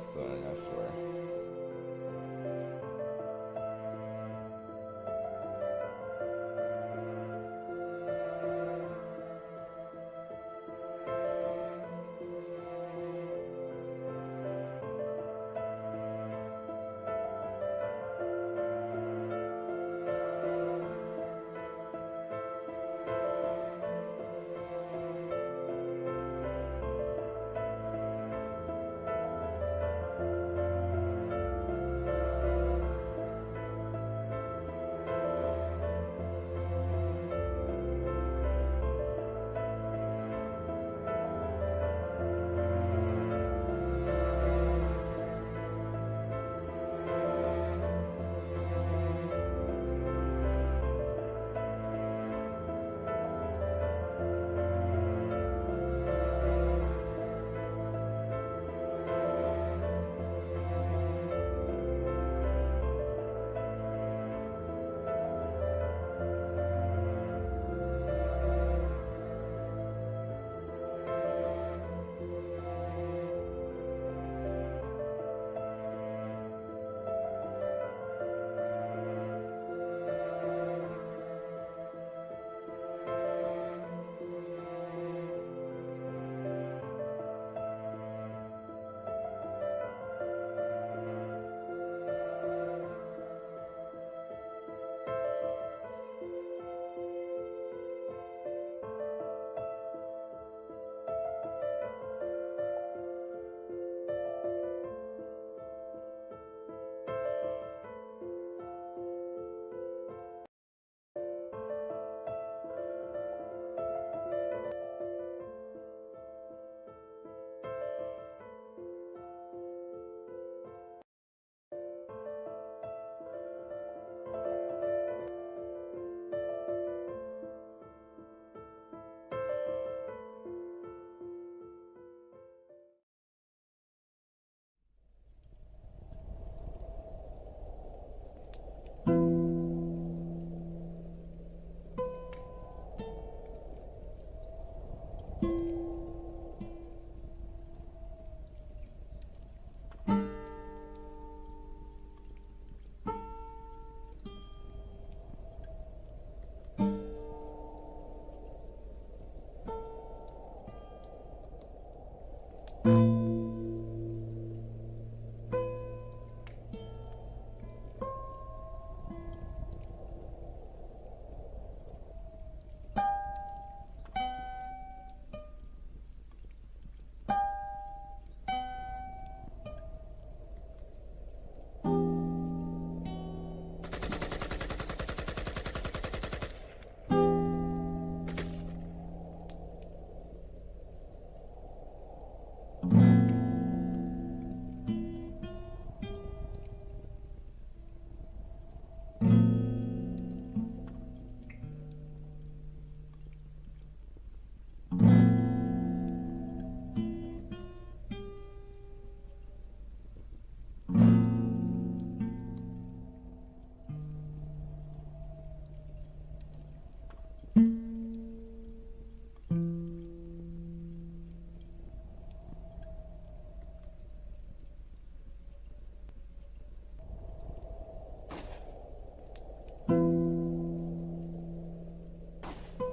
this thing, I swear.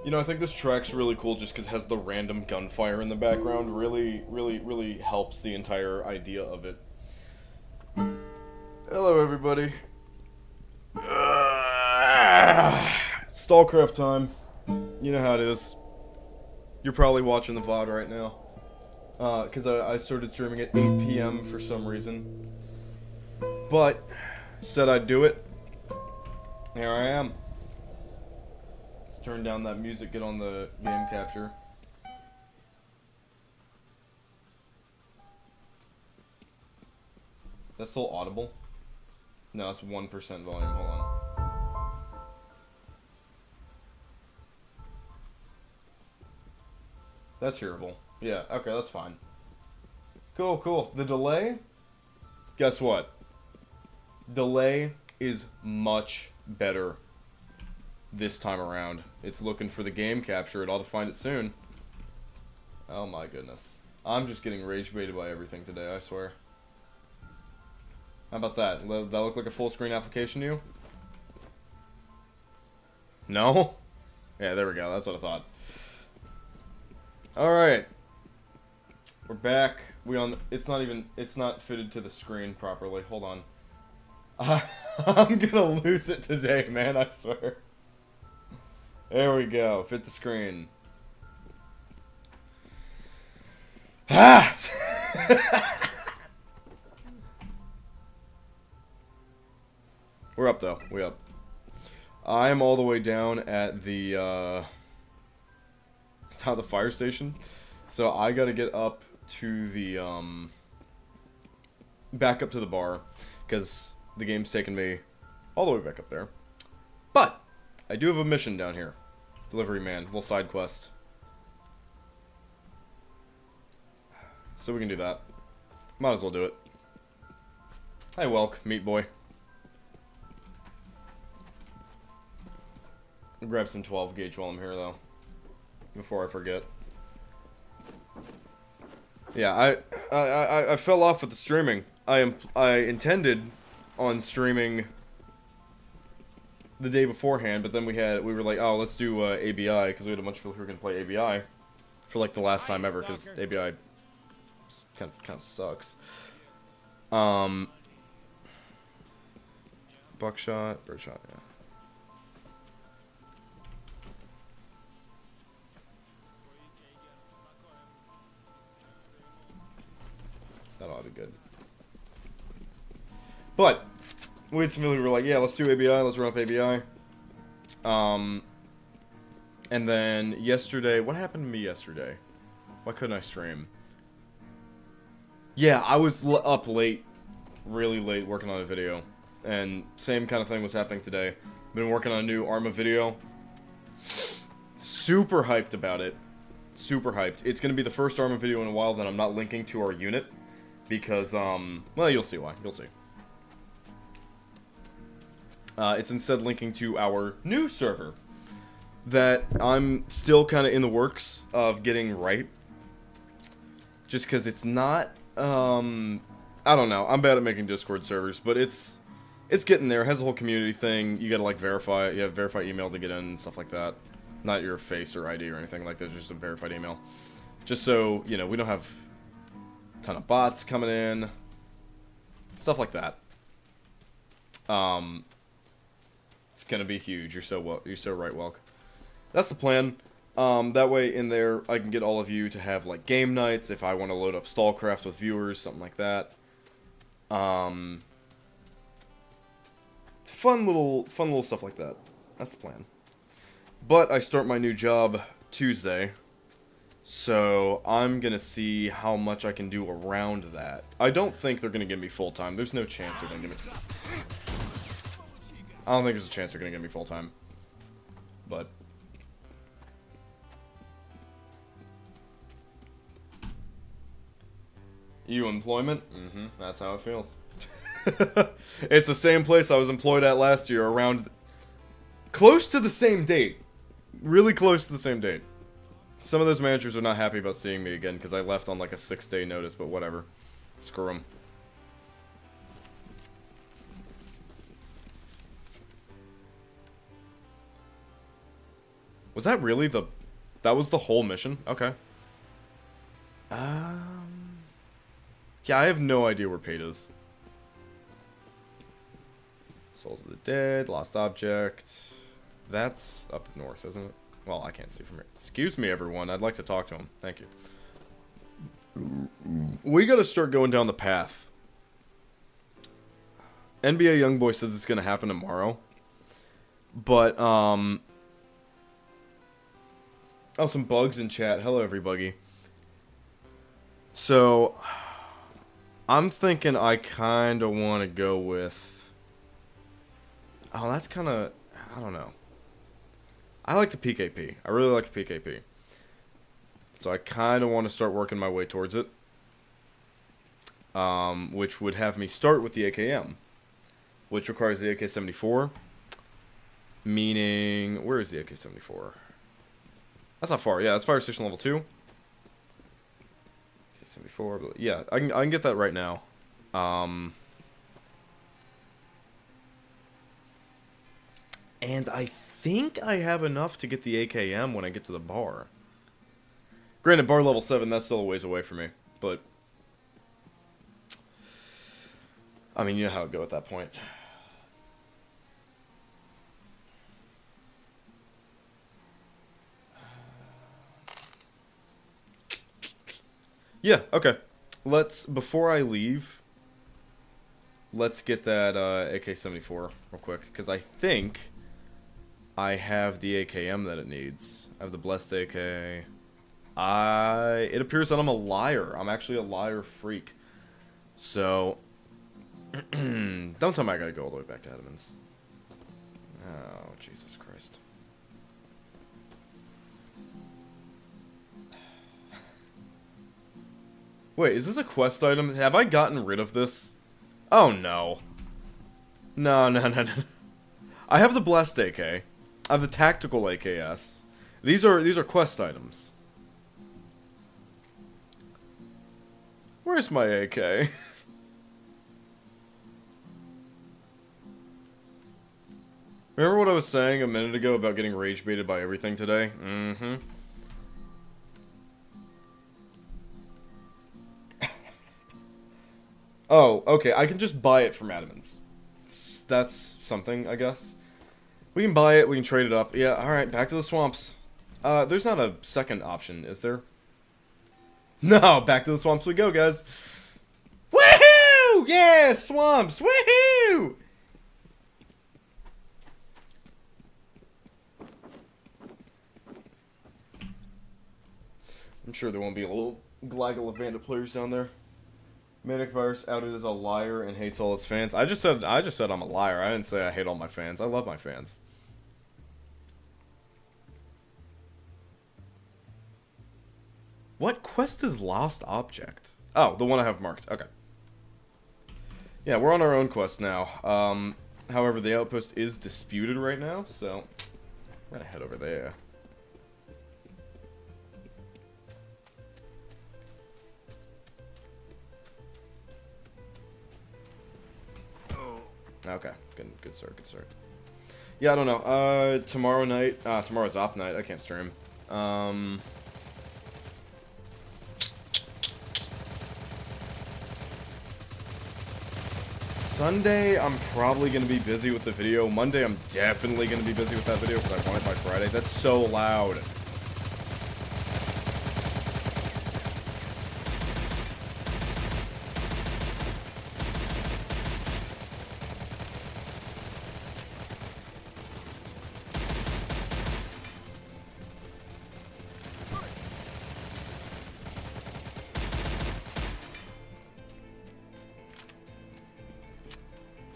You know, I think this track's really cool just because it has the random gunfire in the background. Really helps the entire idea of it. Hello, everybody. STALCRAFT time. You know how it is. You're probably watching the VOD right now. Because I started streaming at 8 p.m. for some reason. But, said I'd do it. Here I am. Let's turn down that music, get on the game capture. Is that still audible? No, it's 1% volume. Hold on. That's hearable. Yeah, okay, that's fine. Cool. The delay? Guess what? Delay is much better this time around. It's looking for the game capture. It ought to find it soon. Oh my goodness. I'm just getting rage baited by everything today, I swear. How about that? That look like a full screen application to you? No? Yeah, there we go. That's what I thought. Alright. We're back. It's not fitted to the screen properly. Hold on. I'm gonna lose it today, man, I swear. There we go. Fit the screen. Ah! We're up, though. We up. I'm all the way down at the fire station. So I gotta get up to the, back up to the bar. Because the game's taking me all the way back up there. But I do have a mission down here. Delivery man. Little side quest. So we can do that. Might as well do it. Hi, Welk, meat boy. I'll grab some 12 gauge while I'm here, though. Before I forget. Yeah, I fell off with the streaming. I intended on streaming the day beforehand, but then we were like, oh, let's do ABI, because we had a bunch of people who were going to play ABI for like the last time ever, because ABI kind of sucks. Buckshot, birdshot, yeah. That ought to be good. But we had some people who were like, yeah, let's do ABI, let's run up ABI. And then yesterday, what happened to me yesterday? Why couldn't I stream? Yeah, I was up late, really late, working on a video. And same kind of thing was happening today. Been working on a new Arma video. Super hyped about it. Super hyped. It's going to be the first Arma video in a while that I'm not linking to our unit. Because, well, you'll see why. You'll see. It's instead linking to our new server. That I'm still kind of in the works of getting right. Just because it's not, I don't know. I'm bad at making Discord servers, but it's getting there. It has a whole community thing. You gotta, like, verify. You have verified email to get in and stuff like that. Not your face or ID or anything like that. Just a verified email. Just so, you know, we don't have ton of bots coming in, stuff like that. It's gonna be huge. You're so right, Welk. That's the plan. That way in there I can get all of you to have like game nights if I want to load up STALCRAFT with viewers, something like that. Fun little stuff like that. That's the plan. But I start my new job Tuesday. So, I'm gonna see how much I can do around that. I don't think they're gonna give me full-time. There's no chance they're gonna give me... I don't think there's a chance they're gonna give me full-time. But... You employment? Mm-hmm, that's how it feels. It's the same place I was employed at last year, around... close to the same date. Really close to the same date. Some of those managers are not happy about seeing me again because I left on like a 6-day notice, but whatever. Screw them. Was that really that was the whole mission? Okay. Yeah, I have no idea where Pate is. Souls of the Dead, Lost Object. That's up north, isn't it? Well, I can't see from here. Excuse me, everyone. I'd like to talk to him. Thank you. We gotta start going down the path. NBA Youngboy says it's gonna happen tomorrow. But, oh, some bugs in chat. Hello, everybody. So, I'm thinking I kinda wanna go with... Oh, that's kinda... I don't know. I like the PKP. I really like the PKP. So I kind of want to start working my way towards it. Which would have me start with the AKM. Which requires the AK-74. Meaning... Where is the AK-74? That's not far. Yeah, that's fire station level 2. AK-74. Yeah, I can get that right now. And I think I have enough to get the AKM when I get to the bar. Granted, bar level 7, that's still a ways away from me. But, I mean, you know how it go at that point. Yeah, okay. Before I leave, let's get that AK-74 real quick. Because I think I have the AKM that it needs. I have the Blessed AK. It appears that I'm a liar. I'm actually a liar freak. So, don't tell me I gotta go all the way back to Edmonds. Oh, Jesus Christ. Wait, is this a quest item? Have I gotten rid of this? Oh, no. No, no, no, no. I have the Blessed AK. I have the Tactical AKS. These are quest items. Where's my AK? Remember what I was saying a minute ago about getting rage baited by everything today? Mm-hmm. Oh, okay, I can just buy it from Adamant's. That's something, I guess. We can buy it, we can trade it up. Yeah, alright, back to the swamps. There's not a second option, is there? No, back to the swamps we go, guys. Woohoo! Yeah, swamps! Woohoo! I'm sure there won't be a little gaggle of bandit players down there. Manic Virus outed as a liar and hates all his fans. I just said I'm a liar. I didn't say I hate all my fans. I love my fans. What quest is Lost Object? Oh, the one I have marked. Okay. Yeah, we're on our own quest now. However, the outpost is disputed right now, so I'm gonna head over there. Okay, good start, good start. Yeah, I don't know. Tomorrow night, tomorrow's off night. I can't stream. Sunday, I'm probably gonna be busy with the video. Monday, I'm definitely gonna be busy with that video because I want it by Friday. That's so loud.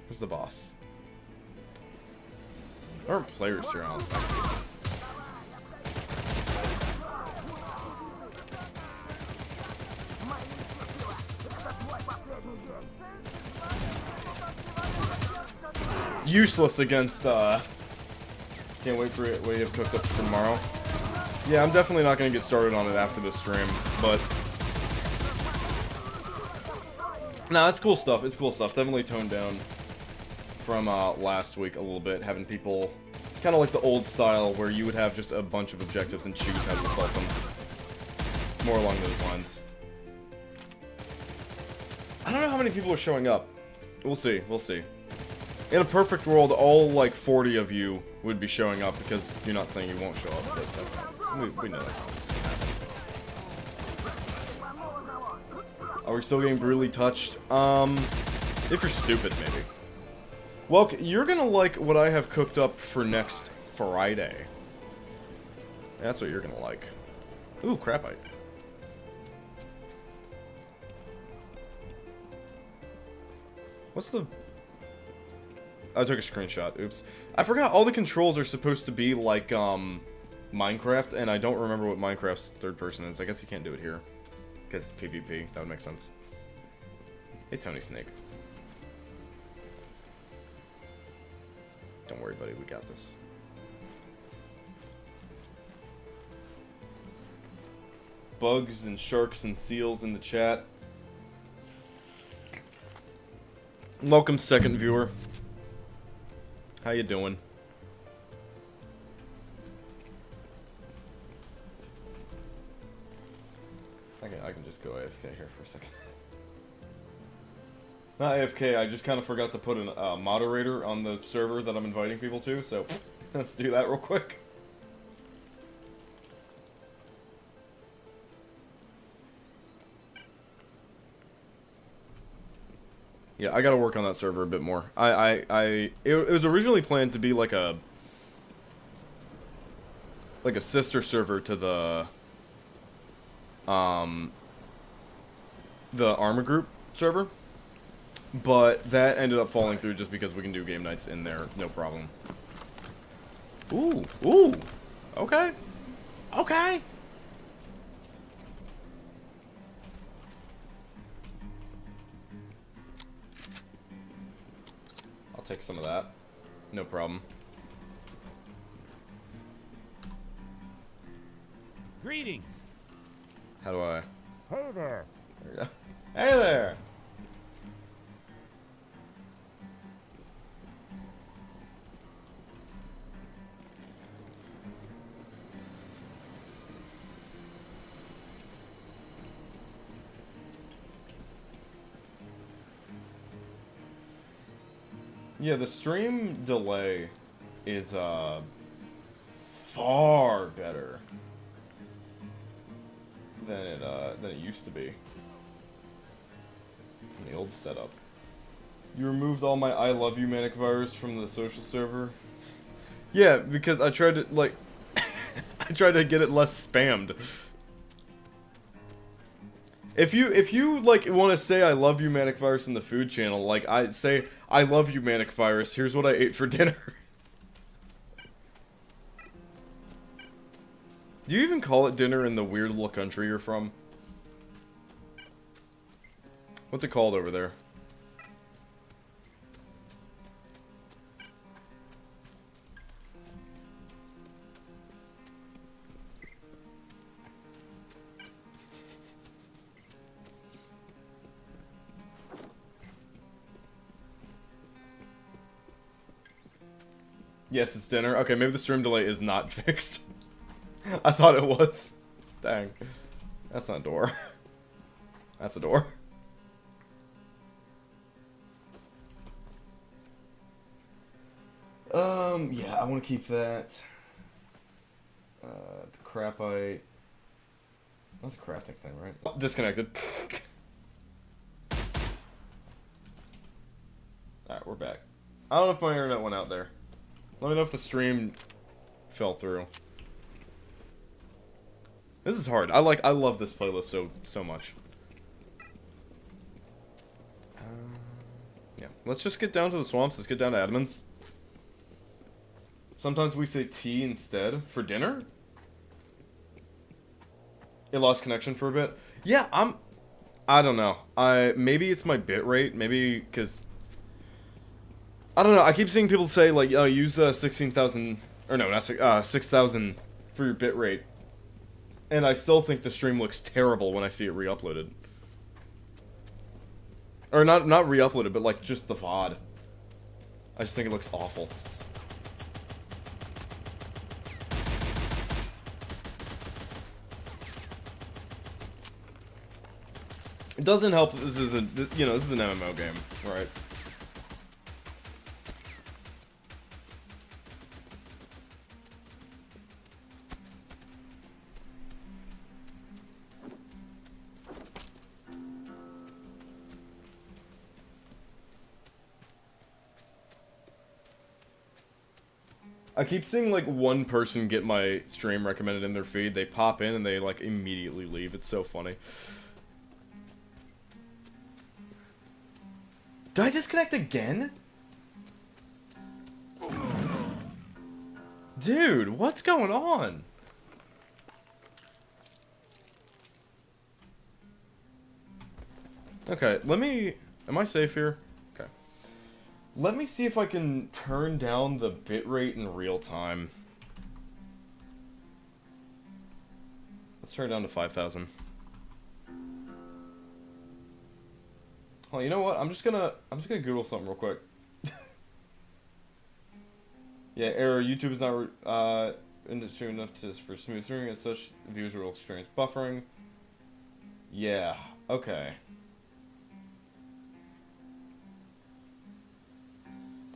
Who's the boss? There aren't players here, I don't think. Useless against, can't wait for it. What you have cooked up for tomorrow. Yeah, I'm definitely not going to get started on it after this stream, but... Nah, it's cool stuff. It's cool stuff. Definitely toned down from last week a little bit, having people kind of like the old style where you would have just a bunch of objectives and choose how to assault them. More along those lines. I don't know how many people are showing up. We'll see, we'll see. In a perfect world, all like 40 of you would be showing up because you're not saying you won't show up, but that's not, we know that's not what's gonna happen. Are we still getting brutally touched? If you're stupid, maybe. Well, you're gonna like what I have cooked up for next Friday. That's what you're gonna like. Ooh, crapite. What's the... I took a screenshot, oops. I forgot all the controls are supposed to be like, Minecraft, and I don't remember what Minecraft's third person is. I guess you can't do it here. Because PvP, that would make sense. Hey, Tony Snake. Don't worry, buddy, we got this. Bugs and sharks and seals in the chat. Welcome, second viewer. How you doing? I can just go AFK here for a second. Not AFK, I just kind of forgot to put a moderator on the server that I'm inviting people to, so let's do that real quick. Yeah, I gotta work on that server a bit more. It was originally planned to be like a sister server to the Armor Group server, but that ended up falling through just because we can do game nights in there, no problem. Ooh, ooh, okay, okay. I'll take some of that, no problem. Greetings. How do I? Hey there. There we go. Hey there. Yeah, the stream delay is far better than it used to be in the old setup. You removed all my I love you manic virus from the social server? Yeah, because I tried to like I tried to get it less spammed. If you like want to say I love you manic virus in the food channel, like I say I love you manic virus, here's what I ate for dinner. Do you even call it dinner in the weird little country you're from? What's it called over there? Yes, it's dinner. Okay, maybe the stream delay is not fixed. I thought it was. Dang. That's not a door. That's a door. Yeah, I want to keep that. The crapite. That's a crafting thing, right? Oh, disconnected. Alright, we're back. I don't know if my internet went out there. Let me know if the stream fell through. This is hard. I love this playlist so much. Yeah, let's just get down to the swamps. Let's get down to Edmonds. Sometimes we say tea instead for dinner. It lost connection for a bit. Yeah, I don't know. Maybe it's my bitrate. Maybe because I don't know. I keep seeing people say like, "Oh, use 16,000 or no, not 6,000 for your bitrate," and I still think the stream looks terrible when I see it re-uploaded. Or not re-uploaded, but like just the VOD. I just think it looks awful. It doesn't help that this is an MMO game, right? I keep seeing like one person get my stream recommended in their feed. They pop in and they like immediately leave. It's so funny. Did I disconnect again? Dude, what's going on? Okay, am I safe here? Okay. Let me see if I can turn down the bitrate in real time. Let's turn it down to 5,000. Oh, you know what? I'm just gonna Google something real quick. Yeah, error. YouTube is not industry enough for smooth streaming. As such, viewers will experience buffering. Yeah, okay.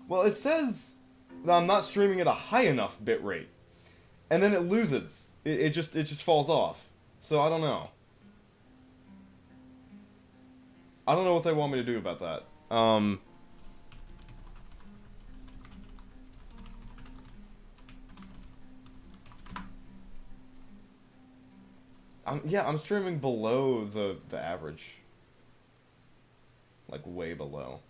Well, it says that I'm not streaming at a high enough bitrate. And then it loses. It just falls off. So I don't know. I don't know what they want me to do about that. I'm streaming below the average. Like way below.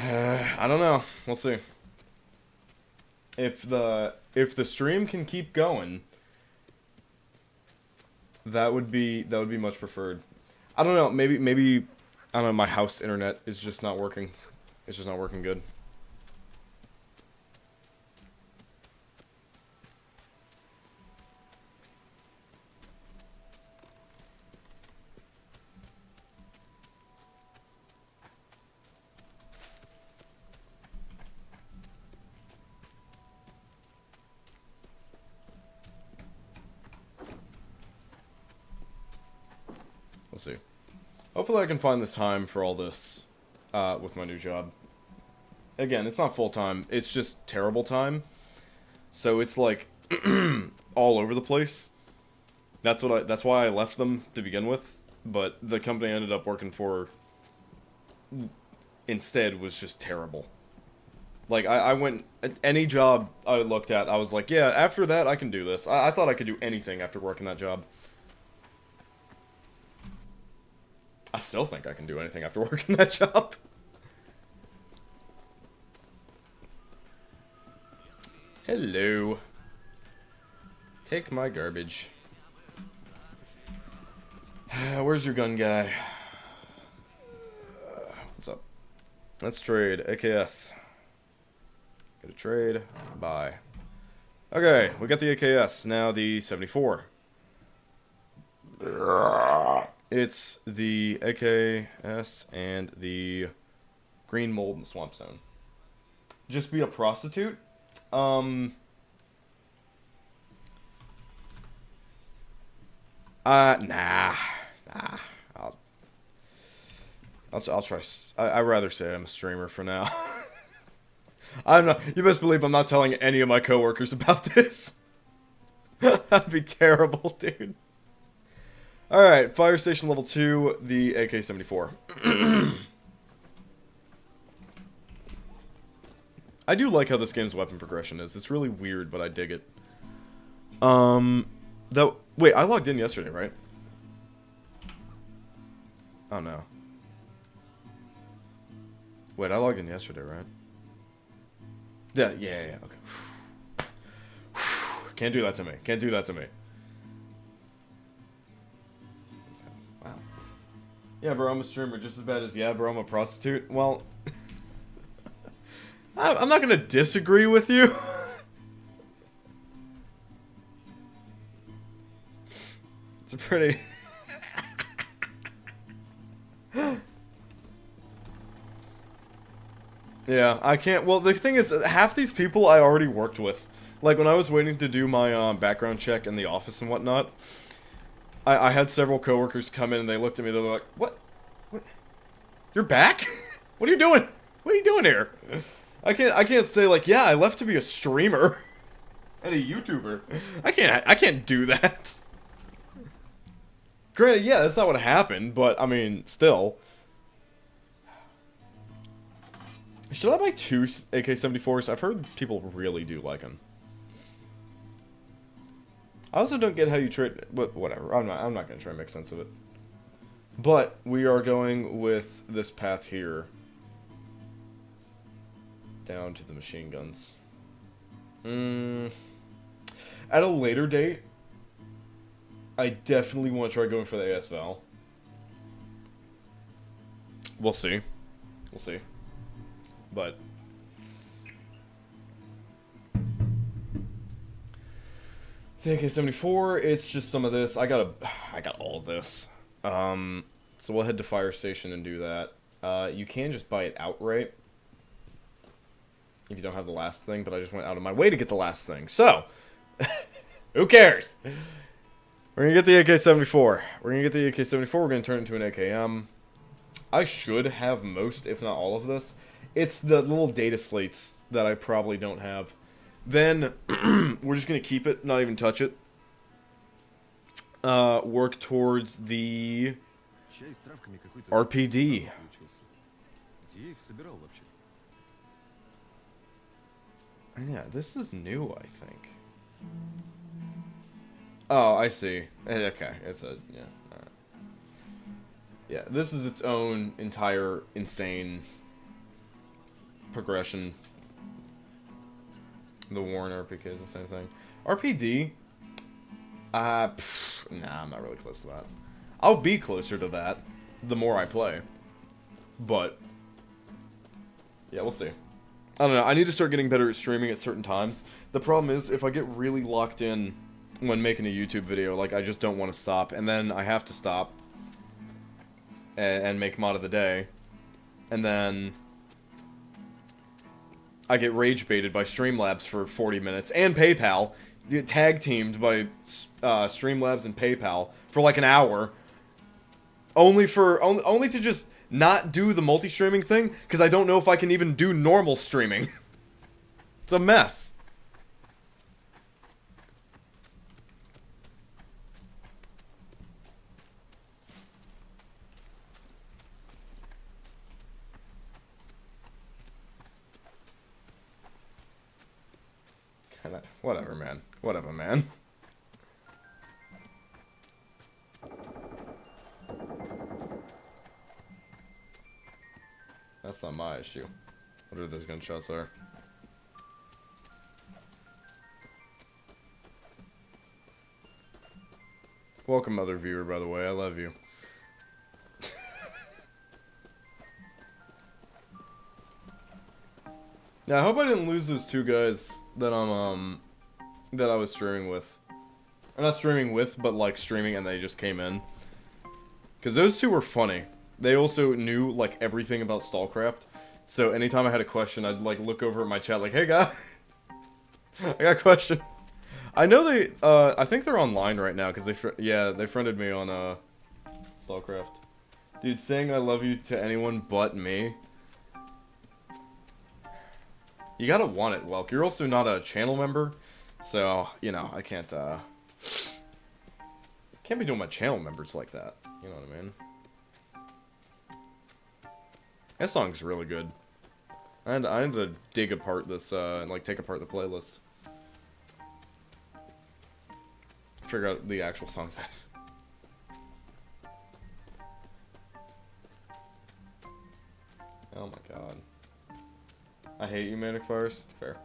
I don't know. We'll see. If the stream can keep going, that would be much preferred. I don't know. Maybe I don't know. My house internet is just not working. It's just not working good. We'll see. Hopefully I can find this time for all this with my new job. Again, it's not full-time. It's just terrible time. So it's like all over the place. That's why I left them to begin with. But the company I ended up working for instead was just terrible. Like, I went... Any job I looked at, I was like, yeah, after that, I can do this. I thought I could do anything after working that job. I still think I can do anything after working that job. Hello. Take my garbage. Where's your gun guy? What's up? Let's trade. AKS. Get a trade. Buy. Okay, we got the AKS. Now the 74. It's the AKS and the green mold and swampstone. Just be a prostitute? Nah. I'll try. I'd rather say I'm a streamer for now. I'm not. You best believe I'm not telling any of my coworkers about this. That'd be terrible, dude. Alright, fire station level 2, the AK-74. I do like how this game's weapon progression is. It's really weird, but I dig it. Wait, I logged in yesterday, right? Oh, no. Wait, I logged in yesterday, right? Yeah, okay. Can't do that to me. Can't do that to me. Wow. Yeah, bro, I'm a streamer just as bad as, yeah, bro, I'm a prostitute. Well, I'm not gonna disagree with you. It's a pretty... Yeah, I can't... Well, the thing is, half these people I already worked with. Like, when I was waiting to do my background check in the office and whatnot, I had several coworkers come in and they looked at me, they were like, What? You're back? What are you doing? What are you doing here? I can't say, like, yeah, I left to be a streamer and a YouTuber. I can't do that. Granted, yeah, that's not what happened, but, I mean, still... Should I buy 2 AK-74s? I've heard people really do like them. I also don't get how you trade... Whatever, I'm not going to try and make sense of it. But, we are going with this path here. Down to the machine guns. At a later date, I definitely want to try going for the ASVAL. We'll see. We'll see. But the AK-74, it's just some of this. I got all of this. So we'll head to Fire Station and do that. You can just buy it outright. if you don't have the last thing, but I just went out of my way to get the last thing. So, who cares? We're going to get the AK-74. We're going to get the AK-74. We're going to turn it into an AKM. I should have most, if not all of this. It's the little data slates that I probably don't have. Then, we're just going to keep it, not even touch it. Work towards the RPD. Yeah, this is new, I think. Oh, I see. Okay, it's a, yeah. Alright. Yeah, this is its own entire insane progression. The Warren RPK is the same thing. RPD? Nah, I'm not really close to that. I'll be closer to that the more I play. But, yeah, we'll see. I don't know, I need to start getting better at streaming at certain times. The problem is, if I get really locked in when making a YouTube video, like, I just don't want to stop, and then I have to stop and make mod of the day, and then I get rage baited by Streamlabs for 40 minutes, and PayPal, get tag teamed by Streamlabs and PayPal for like an hour, only to just not do the multi-streaming thing, because I don't know if I can even do normal streaming. It's a mess. Kinda, whatever, man. Whatever, man. That's not my issue. Whatever those gunshots are. Welcome, other viewer, by the way. I love you. Yeah, I hope I didn't lose those two guys that I'm, that I was streaming with. Or not streaming with, but like streaming and they just came in. Because those two were funny. They also knew, like, everything about STALCRAFT. So anytime I had a question, I'd, like, look over at my chat like, hey, guy. I got a question. I know they, I think they're online right now, because they friended me on, STALCRAFT. Dude, saying I love you to anyone but me. You gotta want it, Welk. You're also not a channel member, so, you know, I can't be doing my channel members like that. You know what I mean? That song's really good. I had to dig apart this, and like take apart the playlist. Figure out the actual songs. Oh my god. I hate you, Manic Fires. Fair.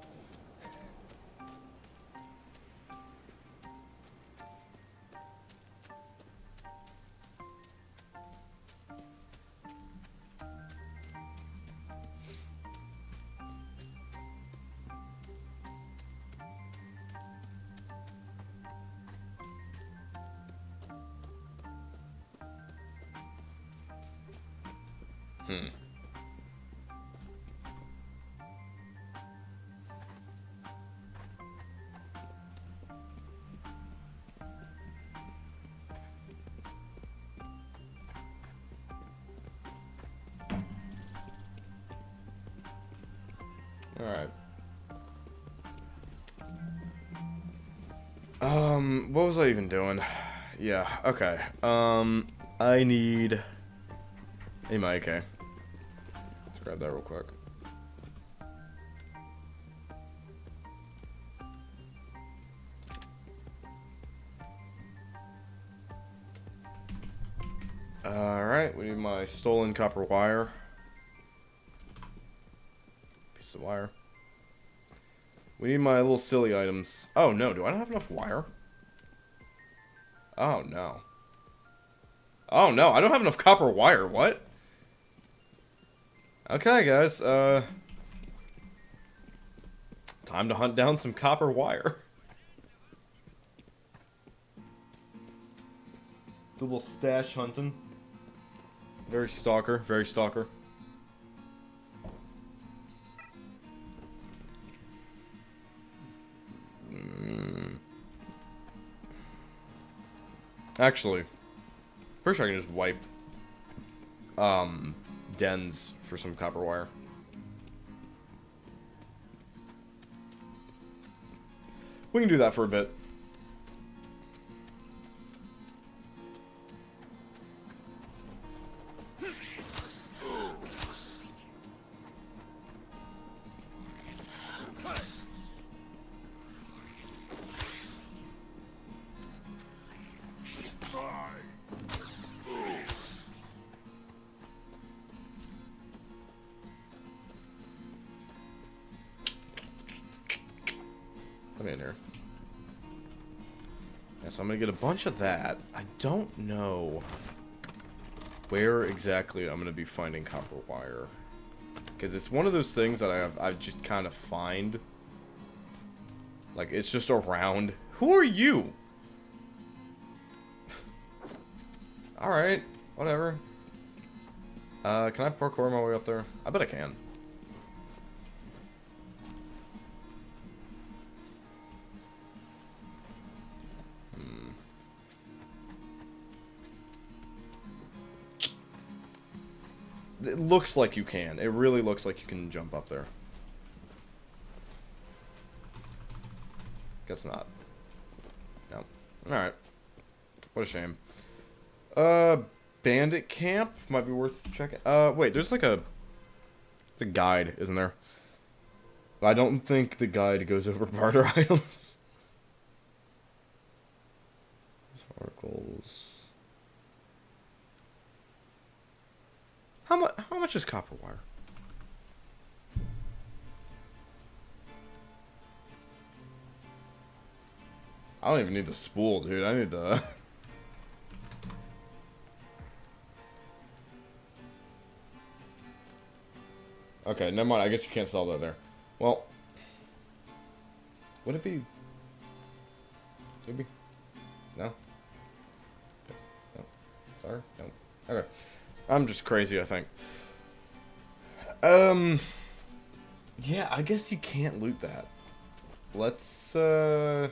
Alright. What was I even doing? Yeah, okay. I need a mic, okay. Let's grab that real quick. Alright, we need my stolen copper wire. Piece of wire. We need my little silly items. Oh no, do I not have enough wire? Oh no. Oh no, I don't have enough copper wire, what? Okay guys, time to hunt down some copper wire. Do a little stash hunting. Very stalker, very stalker. Actually, pretty sure I can just wipe dens for some copper wire. We can do that for a bit. Let me in here. Yeah, so I'm gonna get a bunch of that. I don't know where exactly I'm gonna be finding copper wire, because it's one of those things that I just kind of find, like, it's just around. Who are you? All right, whatever. Can I parkour my way up there? I bet I can. It looks like you can. It really looks like you can jump up there. Guess not. No. Alright. What a shame. Bandit camp might be worth checking. Wait, there's like a guide, isn't there? I don't think the guide goes over barter items. Articles. How much is copper wire? I don't even need the spool, dude. I need the... Okay, never mind. I guess you can't sell that there. Well... Would it be... Maybe? No? No? Sorry? No. Okay. I'm just crazy, I think. Yeah, I guess you can't loot that. Let's just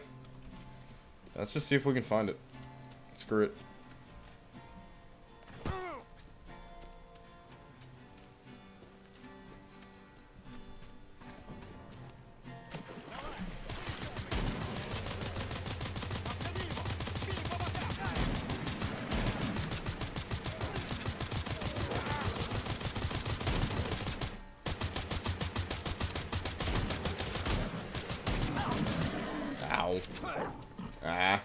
see if we can find it. Screw it. Ow. Ah.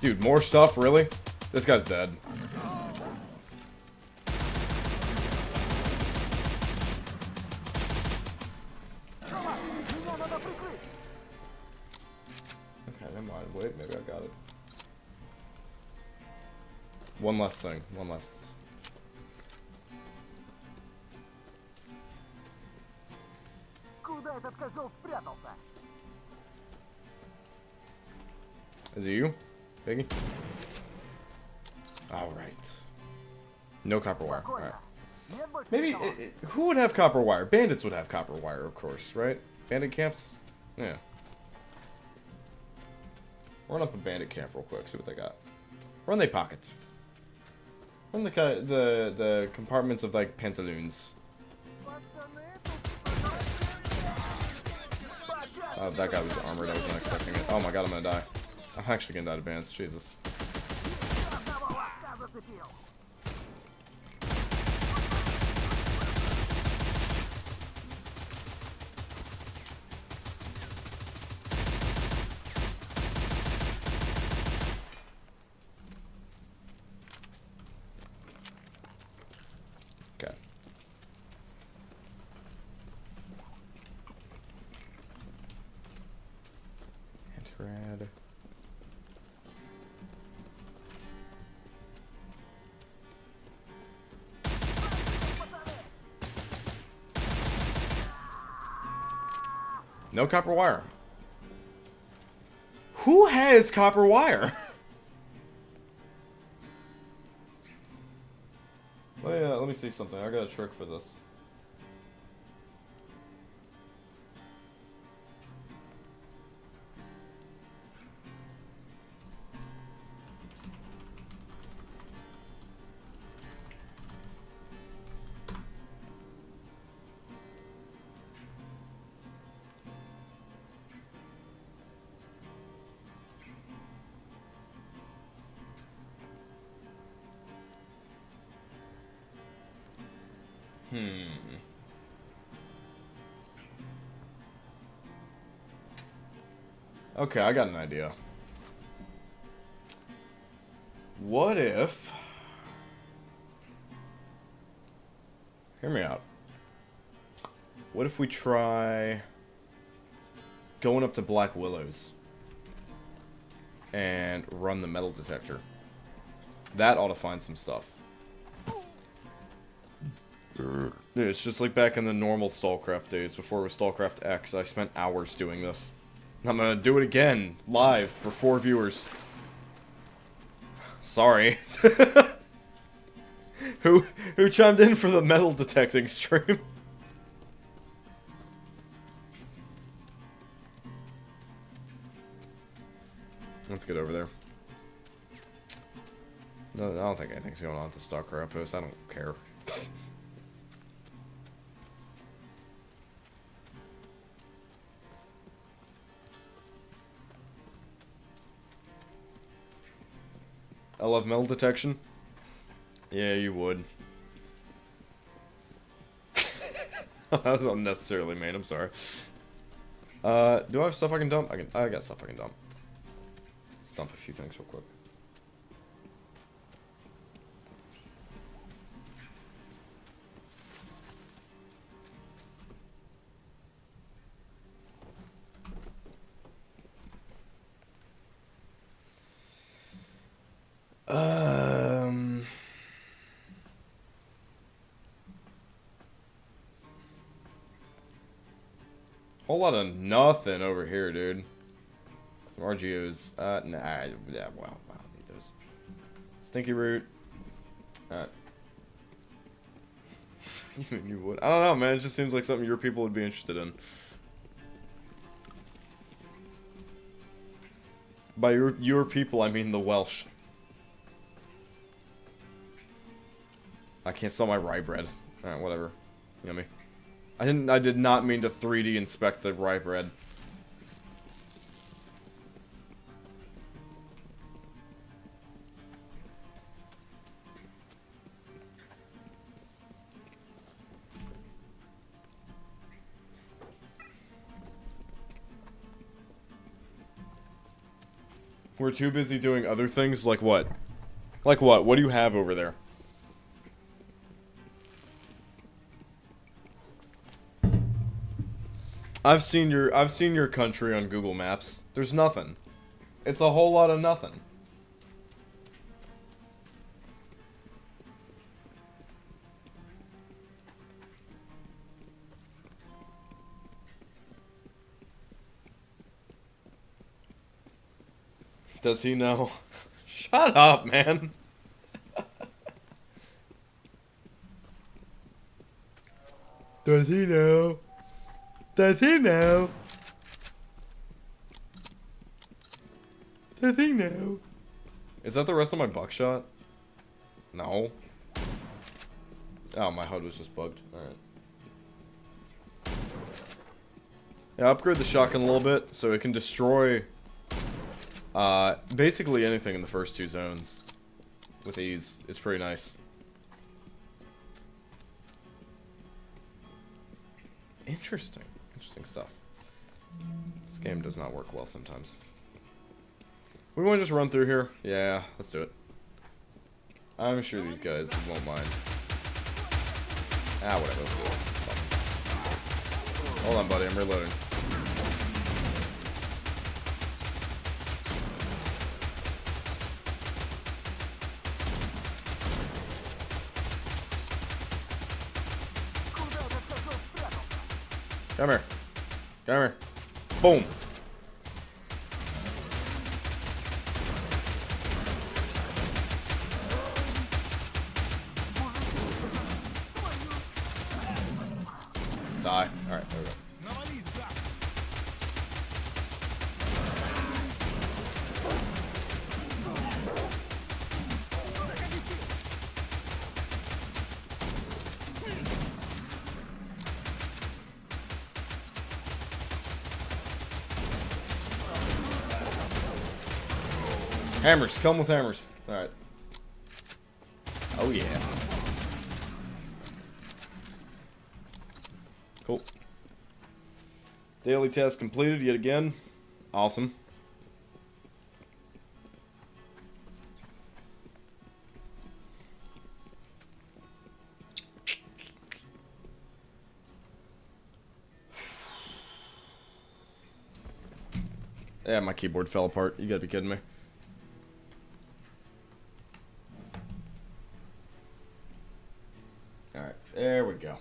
Dude, more stuff? Really? This guy's dead. Okay, never mind. Wait, maybe I got it. One last thing. One last... Is it you, Piggy? Alright. No copper wire. Alright. Maybe... who would have copper wire? Bandits would have copper wire, of course, right? Bandit camps? Yeah. Run up a bandit camp real quick, see what they got. Run they pockets. Run the compartments of, like, pantaloons. Oh, that guy was armored. I wasn't expecting it. Oh my god, I'm gonna die. I'm actually gonna die to bands. Jesus. Okay. Anti-rad. No copper wire. Who has copper wire? Let me see something. I got a trick for this. Okay, I got an idea. What if... Hear me out. What if we try going up to Black Willows and run the metal detector? That ought to find some stuff. It's just like back in the normal STALCRAFT days, before it was STALCRAFT X. I spent hours doing this. I'm gonna do it again, live, for 4 viewers. Sorry. Who chimed in for the metal detecting stream? Let's get over there. No, I don't think anything's going on at the STALCRAFT post. I don't care. I love metal detection. Yeah, you would. That was unnecessarily mean, I'm sorry. Do I have stuff I can dump? I got stuff I can dump. Let's dump a few things real quick. Whole lot of nothing over here, dude. Some RGOs. Nah, yeah, well, I don't need those. Stinky root. You would. I don't know, man. It just seems like something your people would be interested in. By your people, I mean the Welsh. I can't sell my rye bread. Alright, whatever. Yummy. I did not mean to 3D inspect the rye bread. We're too busy doing other things, like what? Like what? What do you have over there? I've seen your country on Google Maps. There's nothing. It's a whole lot of nothing. Does he know? Shut up, man. Does he know? Does he know? Does he know? Is that the rest of my buckshot? No. Oh, my HUD was just bugged. Alright. Yeah, upgrade the shotgun a little bit so it can destroy basically anything in the first 2 zones with ease. It's pretty nice. Interesting. Interesting stuff. This game does not work well sometimes. We want to just run through here? Yeah, let's do it. I'm sure these guys won't mind. Ah, whatever, let's do it. Hold on, buddy, I'm reloading. Come here. Come here. Boom. Die. Alright, there we go. Hammers, come with hammers. Alright. Oh yeah. Cool. Daily task completed yet again. Awesome. Yeah, my keyboard fell apart. You gotta be kidding me. Alright, there we go.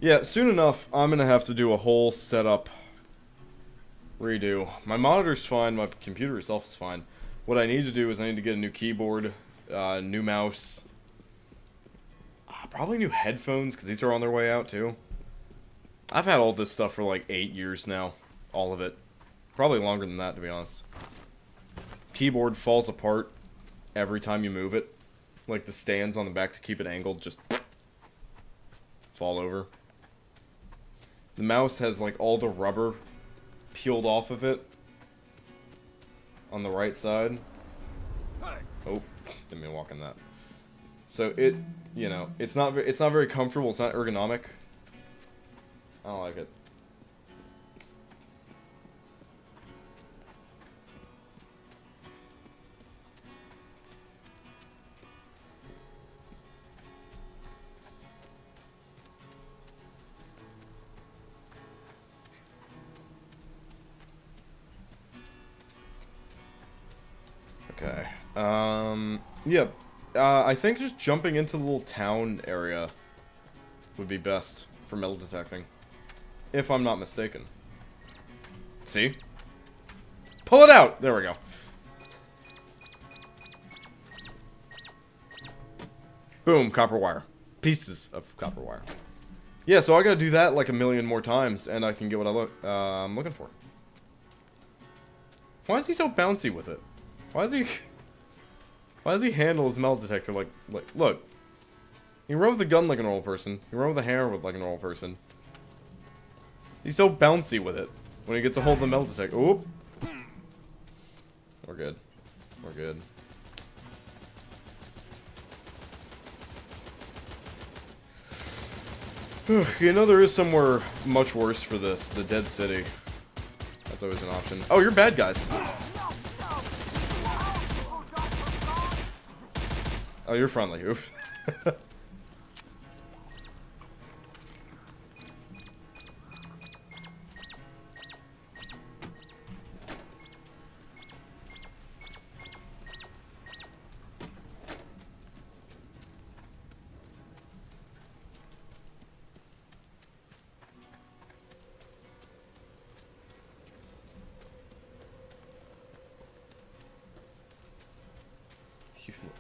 Yeah, soon enough, I'm gonna have to do a whole setup redo. My monitor's fine, my computer itself is fine. What I need to do is I need to get a new keyboard, new mouse, probably new headphones, because these are on their way out too. I've had all this stuff for like 8 years now. All of it. Probably longer than that, to be honest. Keyboard falls apart every time you move it. Like the stands on the back to keep it angled just fall over. The mouse has like all the rubber peeled off of it on the right side. Oh, didn't mean to walk in that. So it, you know, it's not very comfortable. It's not ergonomic. I don't like it. Okay. Yeah. I think just jumping into the little town area would be best for metal detecting. If I'm not mistaken. See? Pull it out! There we go. Boom, copper wire. Pieces of copper wire. Yeah, so I gotta do that like a million more times, and I can get what I'm looking for. Why is he so bouncy with it? Why does he handle his metal detector like, look. He run with the gun like a normal person. He run with the hammer like a normal person. He's so bouncy with it when he gets a hold of the metal detector. Oop. We're good. We're good. You know there is somewhere much worse for this. The Dead City. That's always an option. Oh, you're bad guys. Oh, you're friendly. Oof.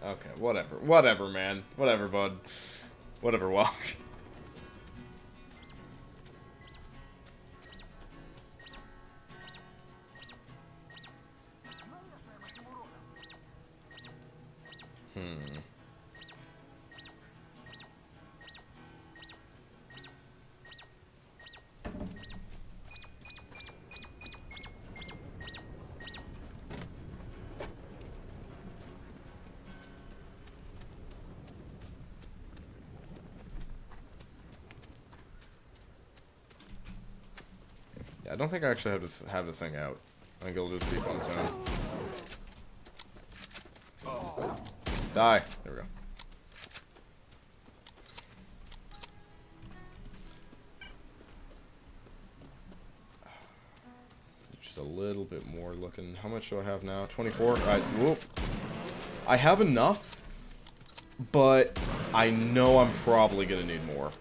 Okay, whatever. Whatever, man. Whatever, bud. Whatever, walk. I don't think I actually have the thing out. I think it'll just beep on its own. Die. There we go. Just a little bit more looking. How much do I have now? 24? Whoop. I have enough, but I know I'm probably gonna need more.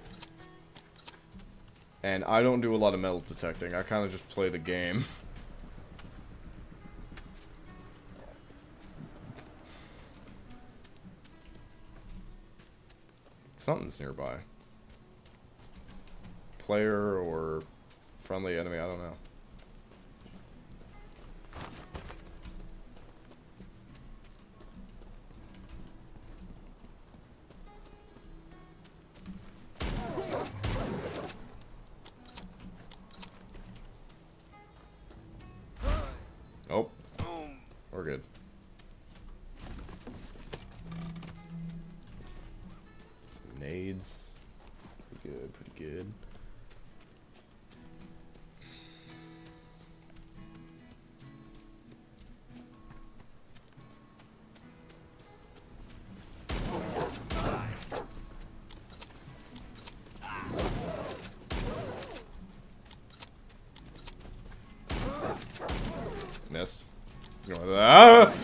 And I don't do a lot of metal detecting. I kind of just play the game. Something's nearby. player or friendly enemy, I don't know. Oh, we're good. Some nades. Pretty good, pretty good. Miss. Ah!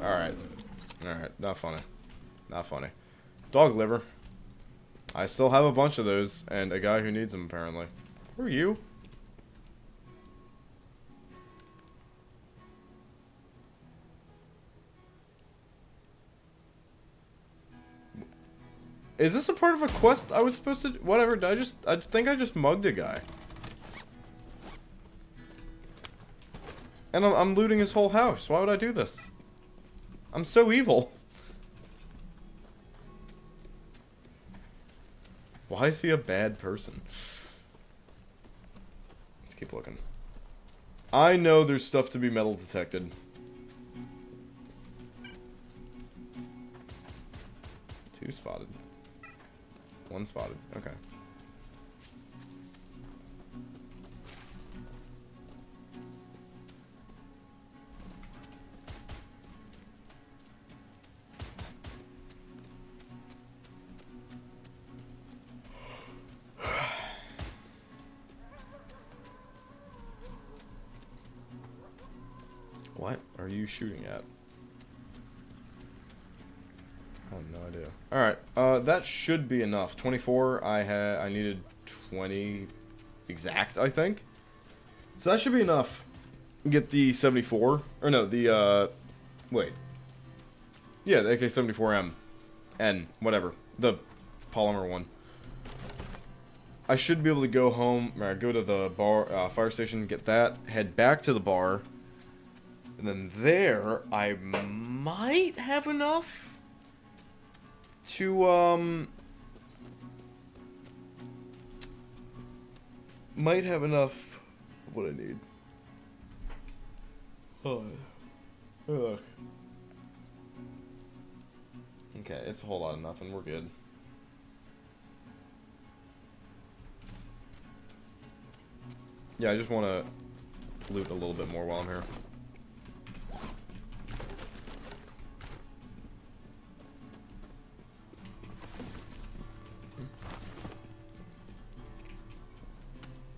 Alright. Alright, not funny. Not funny. Dog liver. I still have a bunch of those, and a guy who needs them, apparently. Who are you? Is this a part of a quest I was supposed to... Whatever, I think I just mugged a guy. And I'm looting his whole house. Why would I do this? I'm so evil. Why is he a bad person? Let's keep looking. I know there's stuff to be metal detected. Two spotted. One spotted. Okay. What are you shooting at? I have no idea. Alright, that should be enough. 24, I needed 20 exact, I think. So that should be enough. Get the 74. Or no, the, wait. Yeah, the AK-74M. N, whatever. The polymer one. I should be able to go home, or go to the bar, fire station, get that, head back to the bar. And then there, I might have enough to, might have enough of what I need. Oh. Ugh. Okay, it's a whole lot of nothing. We're good. Yeah, I just want to loot a little bit more while I'm here.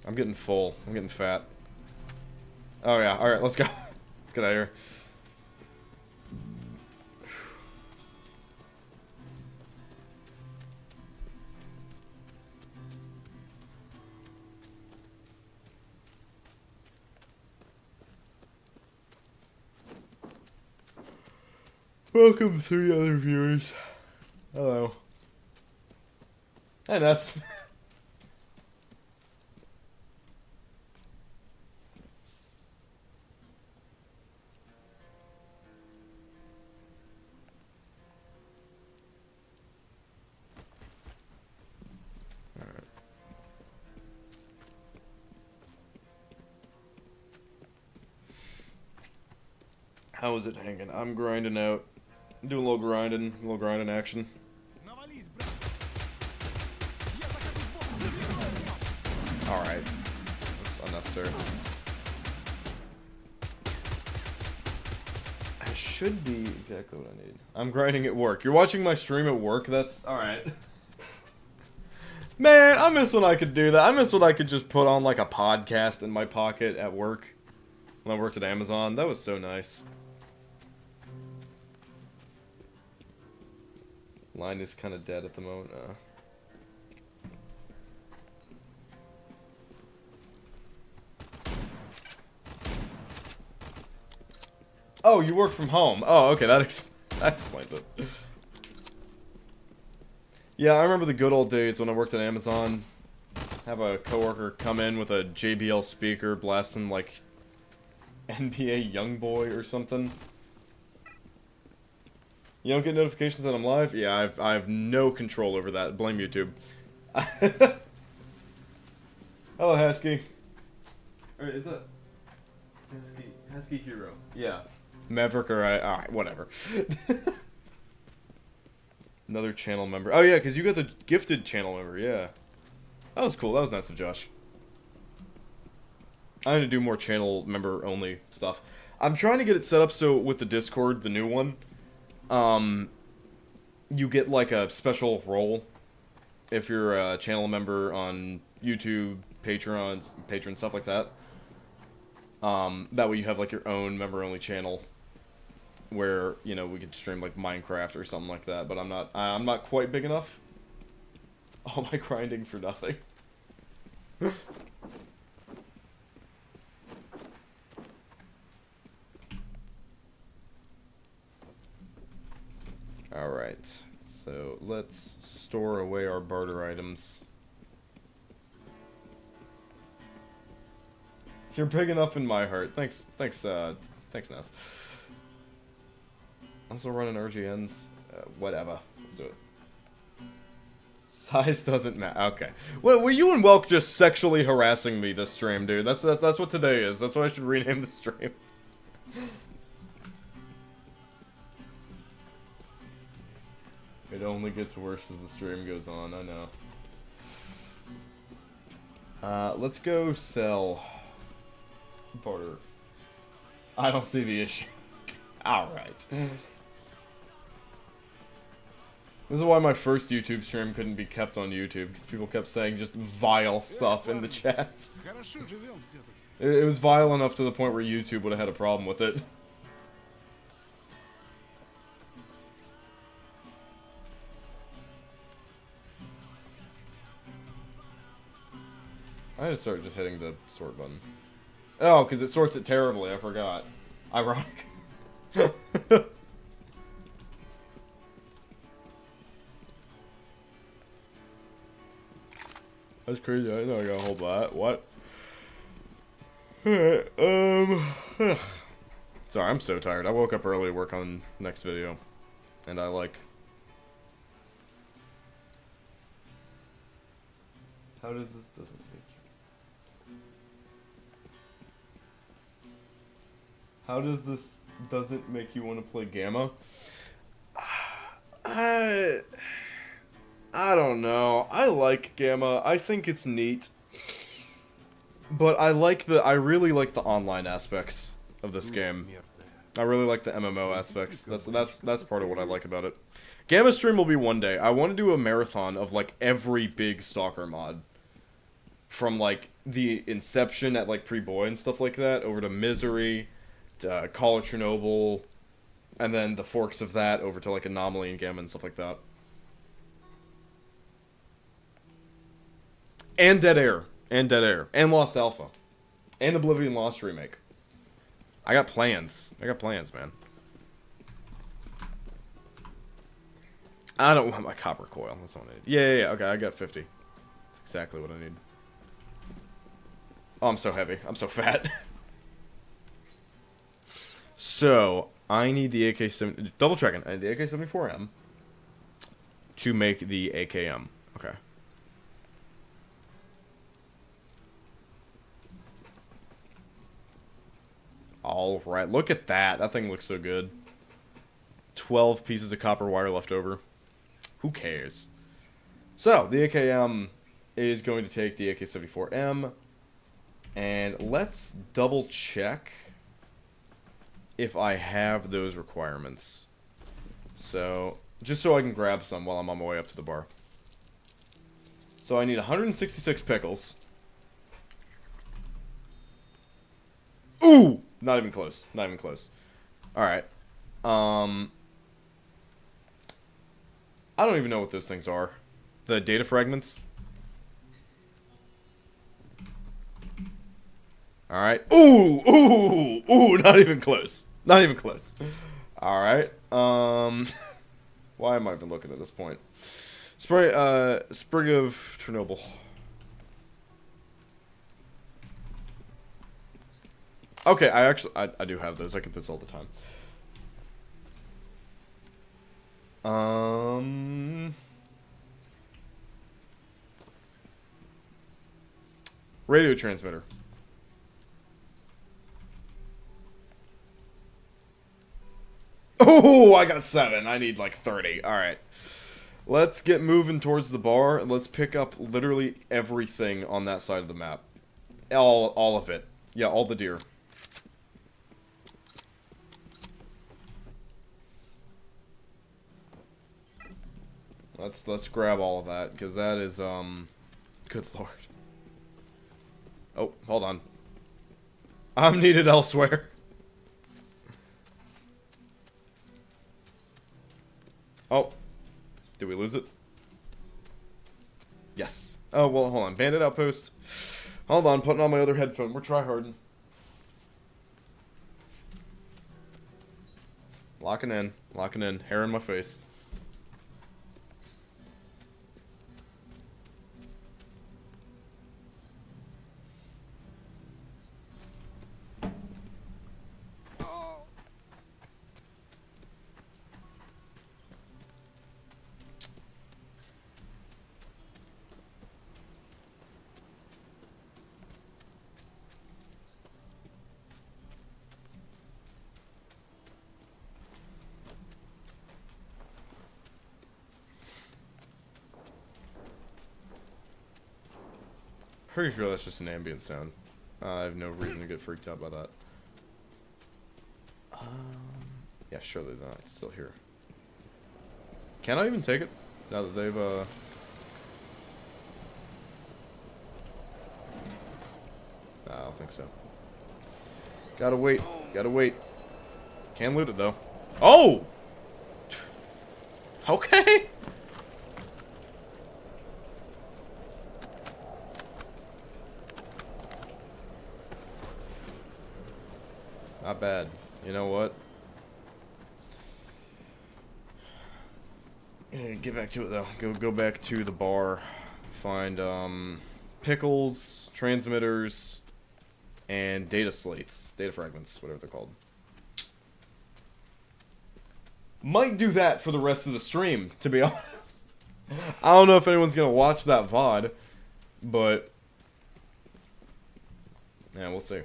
I'm getting full. I'm getting fat. Oh yeah, alright, let's go. Let's get out of here. Welcome, 3 other viewers. Hello. And us. How is it hanging? I'm grinding out. Doing a little grinding action. Alright. That's unnecessary. I should be exactly what I need. I'm grinding at work. You're watching my stream at work? That's... Alright. Man, I miss when I could do that. I miss when I could just put on like a podcast in my pocket at work. When I worked at Amazon. That was so nice. Line is kind of dead at the moment. Oh, you work from home. Oh, okay, that explains it. Yeah, I remember the good old days when I worked at Amazon. Have a coworker come in with a JBL speaker blasting like NBA Youngboy or something. You don't get notifications that I'm live? Yeah, I have no control over that. Blame YouTube. Hello, Husky. Or is that Husky Hero? Yeah. Maverick or alright, whatever. Another channel member. Oh yeah, because you got the gifted channel member, yeah. That was cool, that was nice of Josh. I need to do more channel member only stuff. I'm trying to get it set up so with the Discord, the new one, you get like a special role if you're a channel member on YouTube, Patreon, stuff like that. That way you have like your own member only channel where, you know, we could stream like Minecraft or something like that, but I'm not quite big enough. All my grinding for nothing. Alright, so let's store away our barter items. You're big enough in my heart. Thanks, Ness. Also running RGNs. Whatever. Let's do it. Size doesn't matter. Okay. Well, were you and Welk just sexually harassing me this stream, dude? That's what today is. That's what I should rename the stream. It only gets worse as the stream goes on, I know. Let's go sell barter. I don't see the issue. Alright. This is why my first YouTube stream couldn't be kept on YouTube, because people kept saying just vile stuff in the chat. It was vile enough to the point where YouTube would have had a problem with it. I had to start just hitting the sort button. Oh, because it sorts it terribly, I forgot. Ironic. That's crazy, I know I gotta hold that. What? Alright, sorry, I'm so tired. I woke up early to work on next video. And I like... How does this doesn't make you... How does this doesn't make you want to play Gamma? I don't know. I like Gamma. I think it's neat. But I really like the online aspects of this game. I really like the MMO aspects. That's part of what I like about it. Gamma stream will be one day. I want to do a marathon of like every big Stalker mod. From like the Inception at like Pre-Boy and stuff like that, over to Misery, to Call of Chernobyl, and then the forks of that over to like Anomaly and Gamma and stuff like that. And Dead Air. And Dead Air. And Lost Alpha. And Oblivion Lost Remake. I got plans. I got plans, man. I don't want my copper coil. That's all I need. Yeah. Okay, I got 50. That's exactly what I need. Oh, I'm so heavy. I'm so fat. So, I need the AK-70... Double checking. I need the AK-74M to make the AKM. Okay. Alright, look at that. That thing looks so good. 12 pieces of copper wire left over. Who cares? So, the AKM is going to take the AK-74M. And let's double check if I have those requirements. So, just so I can grab some while I'm on my way up to the bar. So I need 166 pickles. Ooh! Not even close. Not even close. Alright. I don't even know what those things are. The data fragments? Alright. Ooh! Ooh! Ooh! Not even close. Not even close. Alright. Why am I even looking at this point? Sprig of Chernobyl. Okay, I do have those. I get those all the time. Radio transmitter. Oh, I got 7. I need like 30. Alright. Let's get moving towards the bar, and let's pick up literally everything on that side of the map. All of it. Yeah, all the deer. Let's grab all of that, because that is, good lord. Oh, hold on. I'm needed elsewhere. Oh. Did we lose it? Yes. Oh, well, hold on. Bandit outpost. Hold on, putting on my other headphone. We're tryharding. Locking in. Locking in. Hair in my face. Pretty sure that's just an ambient sound. I have no reason to get freaked out by that. Yeah, surely not. It's still here. Can I even take it? Now that they've, Nah, I don't think so. Gotta wait. Gotta wait. Can loot it, though. Oh! Okay! Not bad. You know what? Yeah, get back to it though. Go back to the bar. Find pickles, transmitters, and data slates, data fragments, whatever they're called. Might do that for the rest of the stream, to be honest. I don't know if anyone's gonna watch that VOD, but yeah, we'll see.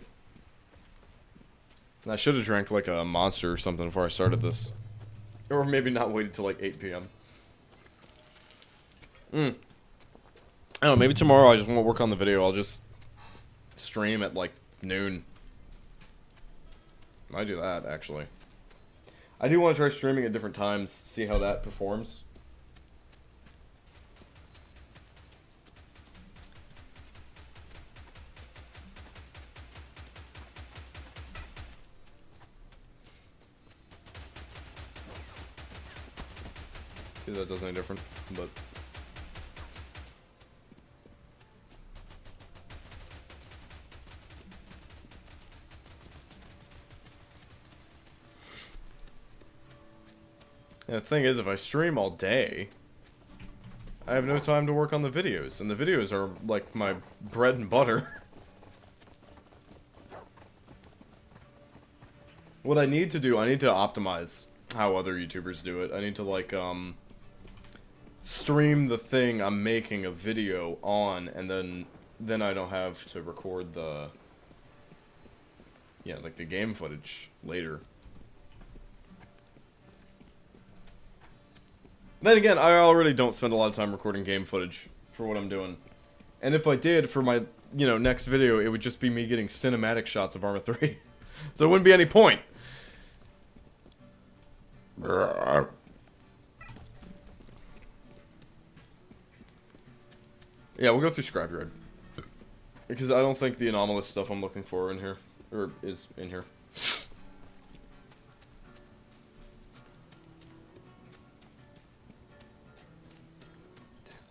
I should have drank like a monster or something before I started this. Or maybe not waited till like 8 p.m. I don't know, maybe tomorrow I just won't work on the video. I'll just stream at like noon. Might do that, actually. I do want to try streaming at different times, see how that performs. See, that does any different, but... Yeah, the thing is, if I stream all day, I have no time to work on the videos, and the videos are, like, my bread and butter. What I need to do, I need to optimize how other YouTubers do it. I need to, like, stream the thing I'm making a video on, and then I don't have to record the, yeah, like, the game footage later. Then again, I already don't spend a lot of time recording game footage for what I'm doing. And if I did, for my, you know, next video, it would just be me getting cinematic shots of Arma 3. So there wouldn't be any point. Yeah, we'll go through Scrapyard. Because I don't think the anomalous stuff I'm looking for in here, or is in here.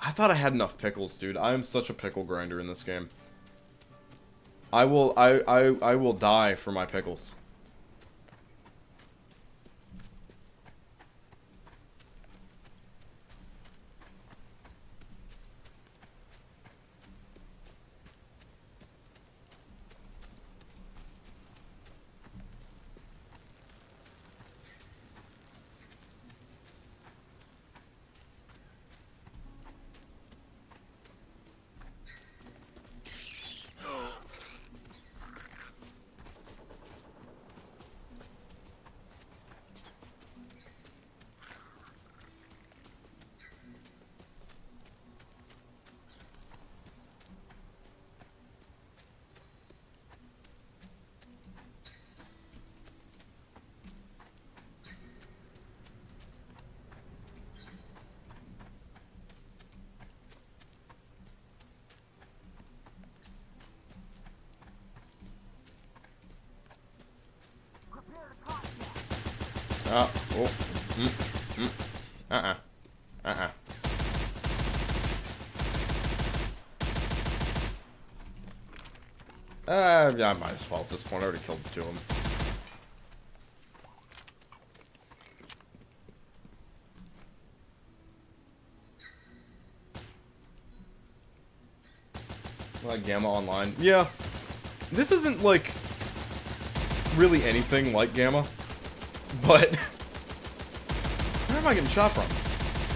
I thought I had enough pickles, dude. I am such a pickle grinder in this game. I will die for my pickles. Oh. Uh-uh. Uh-uh. Yeah, I might as well at this point. I already killed the two of them. Like Gamma Online. Yeah. This isn't, like, really anything like Gamma. But... where am I getting shot from?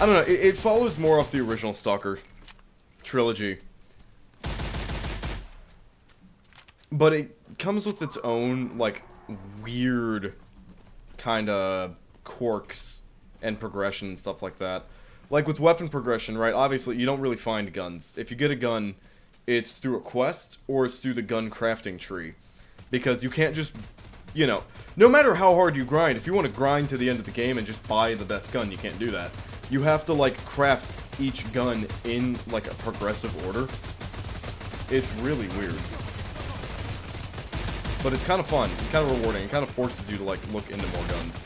I don't know. It follows more off the original Stalker trilogy. But it comes with its own, like, weird kind of quirks and progression and stuff like that. Like with weapon progression, right? Obviously, you don't really find guns. If you get a gun, it's through a quest or it's through the gun crafting tree. Because you can't just, you know, no matter how hard you grind, if you want to grind to the end of the game and just buy the best gun, you can't do that. You have to, like, craft each gun in, like, a progressive order. It's really weird. But it's kind of fun, it's kind of rewarding, it kind of forces you to, like, look into more guns.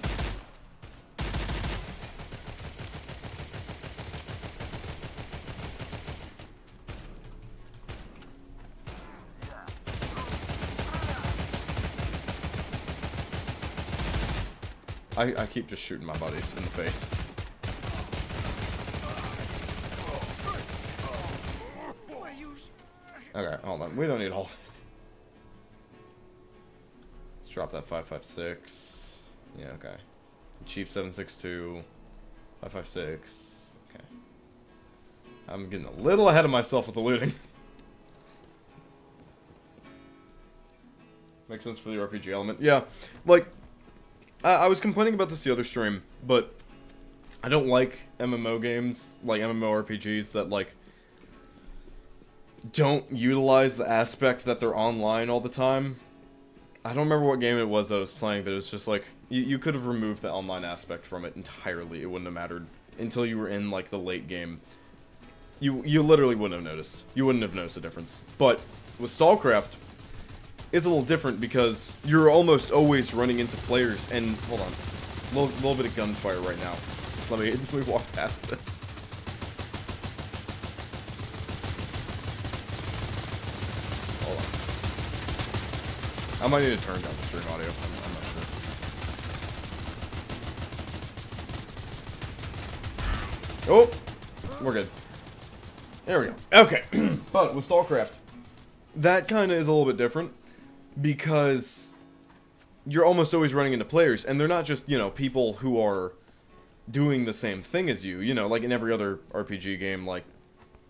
I keep just shooting my buddies in the face. Okay, hold on, we don't need all this. Drop that 5.56. Yeah, okay. Cheap 7.62. 5.56. Okay. I'm getting a little ahead of myself with the looting. Makes sense for the RPG element. Yeah, like, I was complaining about this the other stream, but I don't like MMO games, like MMORPGs that, like, don't utilize the aspect that they're online all the time. I don't remember what game it was that I was playing, but it was just like, you could have removed the online aspect from it entirely. It wouldn't have mattered until you were in, like, the late game. You literally wouldn't have noticed. You wouldn't have noticed the difference. But with STALCRAFT, it's a little different because you're almost always running into players, and, hold on, little bit of gunfire right now. Let me walk past this. I might need to turn down the stream audio. I'm not sure. Oh! We're good. There we go. Okay. But with STALCRAFT, that kind of is a little bit different. Because you're almost always running into players. And they're not just, you know, people who are doing the same thing as you. You know, like in every other RPG game, like,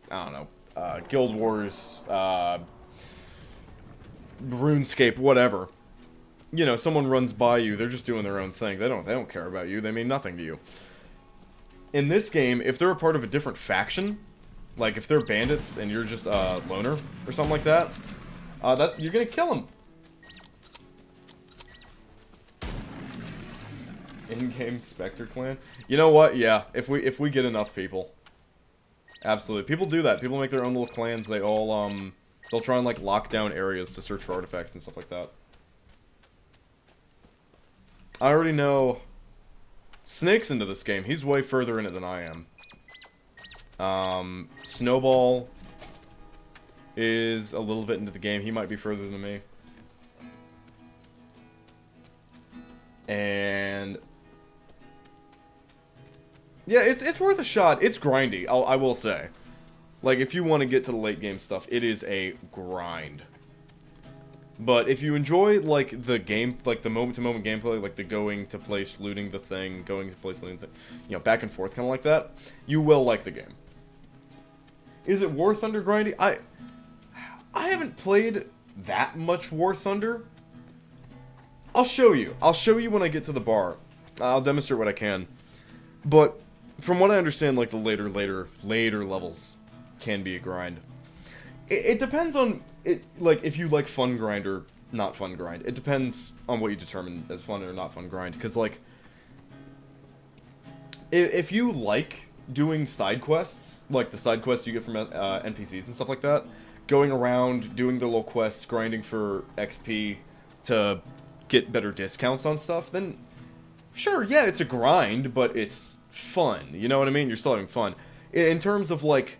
I don't know, Guild Wars, RuneScape, whatever. You know, someone runs by you, they're just doing their own thing. They don't care about you. They mean nothing to you. In this game, if they're a part of a different faction, like if they're bandits and you're just a loner or something like that, you're gonna kill them. In-game Spectre clan. You know what? Yeah, if we get enough people, absolutely. People do that. People make their own little clans. They all they'll try and, like, lock down areas to search for artifacts and stuff like that. I already know Snake's into this game. He's way further in it than I am. Snowball is a little bit into the game. He might be further than me. And yeah, it's worth a shot. It's grindy, I will say. Like, if you want to get to the late game stuff, it is a grind. But if you enjoy, like, the game, like, the moment-to-moment gameplay, like the going to place, looting the thing, going to place, looting the thing, you know, back and forth, kind of like that, you will like the game. Is it War Thunder grindy? I haven't played that much War Thunder. I'll show you. I'll show you when I get to the bar. I'll demonstrate what I can. But from what I understand, like, the later levels can be a grind. It depends on it, like, if you like fun grind or not fun grind. It depends on what you determine as fun or not fun grind. Because, like, if you like doing side quests, like the side quests you get from NPCs and stuff like that, going around doing the little quests, grinding for XP to get better discounts on stuff, then Sure, yeah, it's a grind, but it's fun. You know what I mean? You're still having fun. In terms of, like,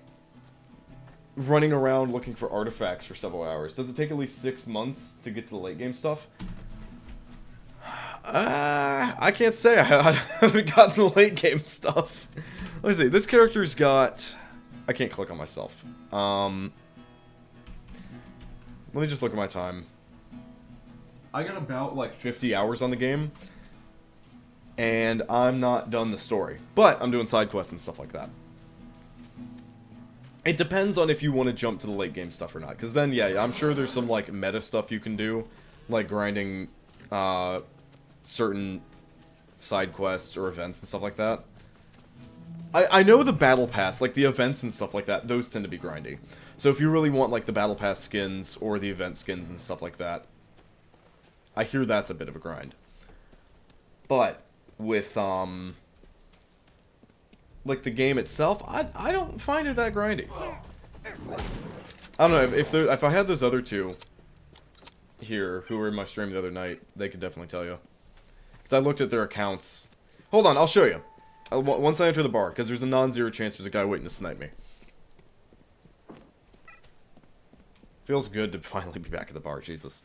running around looking for artifacts for several hours, does it take at least 6 months to get to the late game stuff? I can't say. I haven't gotten the late game stuff. Let me see. This character's got... I can't click on myself. Let me just look at my time. I got about, like, 50 hours on the game. And I'm not done the story. But I'm doing side quests and stuff like that. It depends on if you want to jump to the late game stuff or not. Because then, yeah, I'm sure there's some, like, meta stuff you can do. Like grinding certain side quests or events and stuff like that. I know the battle pass, like the events and stuff like that, those tend to be grindy. So if you really want, like, the battle pass skins or the event skins and stuff like that, I hear that's a bit of a grind. But with, like, the game itself, I don't find it that grindy. I don't know, if I had those other two here, who were in my stream the other night, they could definitely tell you. Because I looked at their accounts. Hold on, I'll show you. Once I enter the bar, because there's a non-zero chance there's a guy waiting to snipe me. Feels good to finally be back at the bar, Jesus.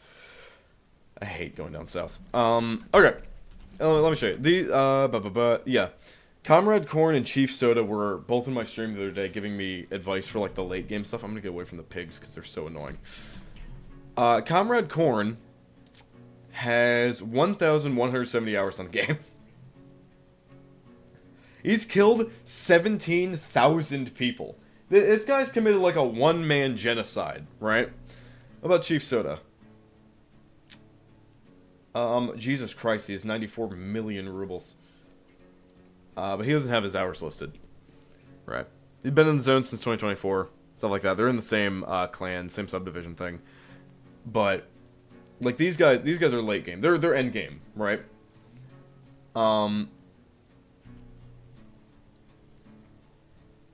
I hate going down south. Okay. Let me show you. Yeah. Comrade Corn and Chief Soda were both in my stream the other day giving me advice for, like, the late game stuff. I'm gonna get away from the pigs because they're so annoying. Comrade Corn has 1,170 hours on the game. He's killed 17,000 people. This guy's committed, like, a one-man genocide, right? How about Chief Soda? Jesus Christ, he has 94 million rubles. But he doesn't have his hours listed. Right. He's been in the zone since 2024. Stuff like that. They're in the same clan, same subdivision thing. But, like, these guys are late game. They're end game, right?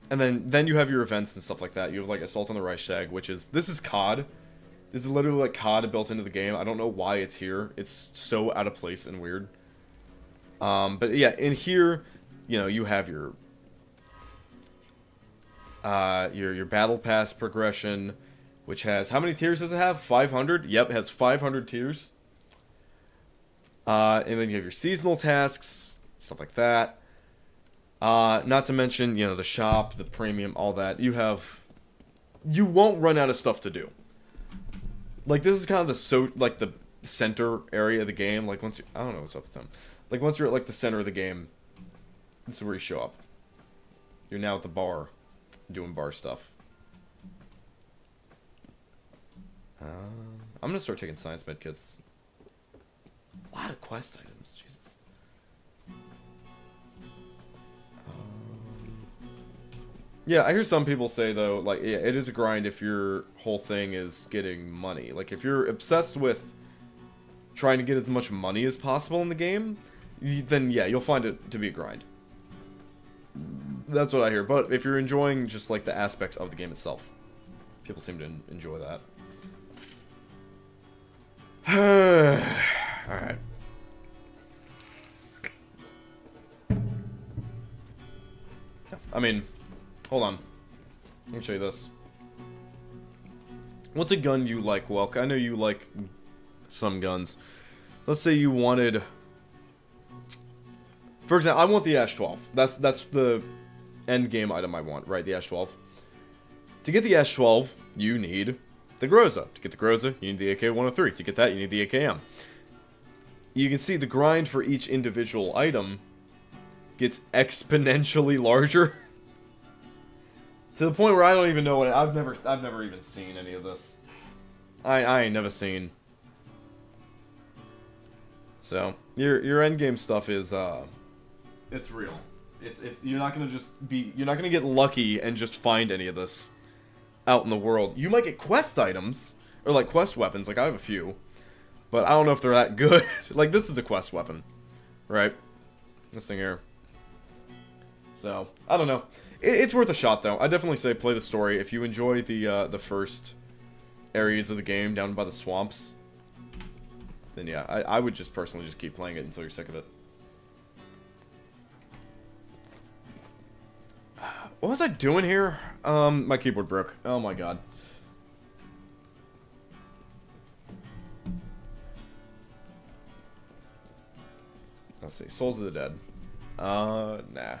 And then you have your events and stuff like that. You have, like, Assault on the Reichstag, which is... This is COD. This is literally, like, COD built into the game. I don't know why it's here. It's so out of place and weird. But, yeah, in here, you know, you have your Battle Pass progression, which has... How many tiers does it have? 500? Yep, it has 500 tiers. And then you have your seasonal tasks, stuff like that. Not to mention, you know, the shop, the premium, all that. You won't run out of stuff to do. Like, this is kind of the center area of the game. Like, once you... I don't know what's up with them. Like, once you're at, like, the center of the game, this is where you show up. You're now at the bar, doing bar stuff. I'm gonna start taking science med kits. A lot of quest items, Jesus. Yeah, I hear some people say, though, like, yeah, it is a grind if your whole thing is getting money. Like, if you're obsessed with trying to get as much money as possible in the game, then, yeah, you'll find it to be a grind. That's what I hear. But if you're enjoying just, like, the aspects of the game itself, people seem to enjoy that. Alright. I mean... Hold on. Let me show you this. What's a gun you like, Welk? I know you like some guns. Let's say you wanted... For example, I want the Ash 12. That's the end game item I want, right? The Ash 12. To get the Ash 12, you need the Groza. To get the Groza, you need the AK-103. To get that, you need the AKM. You can see the grind for each individual item gets exponentially larger. To the point where I don't even know what I've never even seen any of this. I ain't never seen. So your end game stuff is it's real. It's you're not gonna get lucky and just find any of this out in the world. You might get quest items or like quest weapons. Like I have a few, but I don't know if they're that good. Like this is a quest weapon, right? This thing here. So I don't know. It's worth a shot, though. I definitely say play the story. If you enjoy the first areas of the game down by the swamps, then yeah, I would just personally just keep playing it until you're sick of it. What was I doing here? My keyboard broke. Oh my god. Let's see. Souls of the Dead. Nah.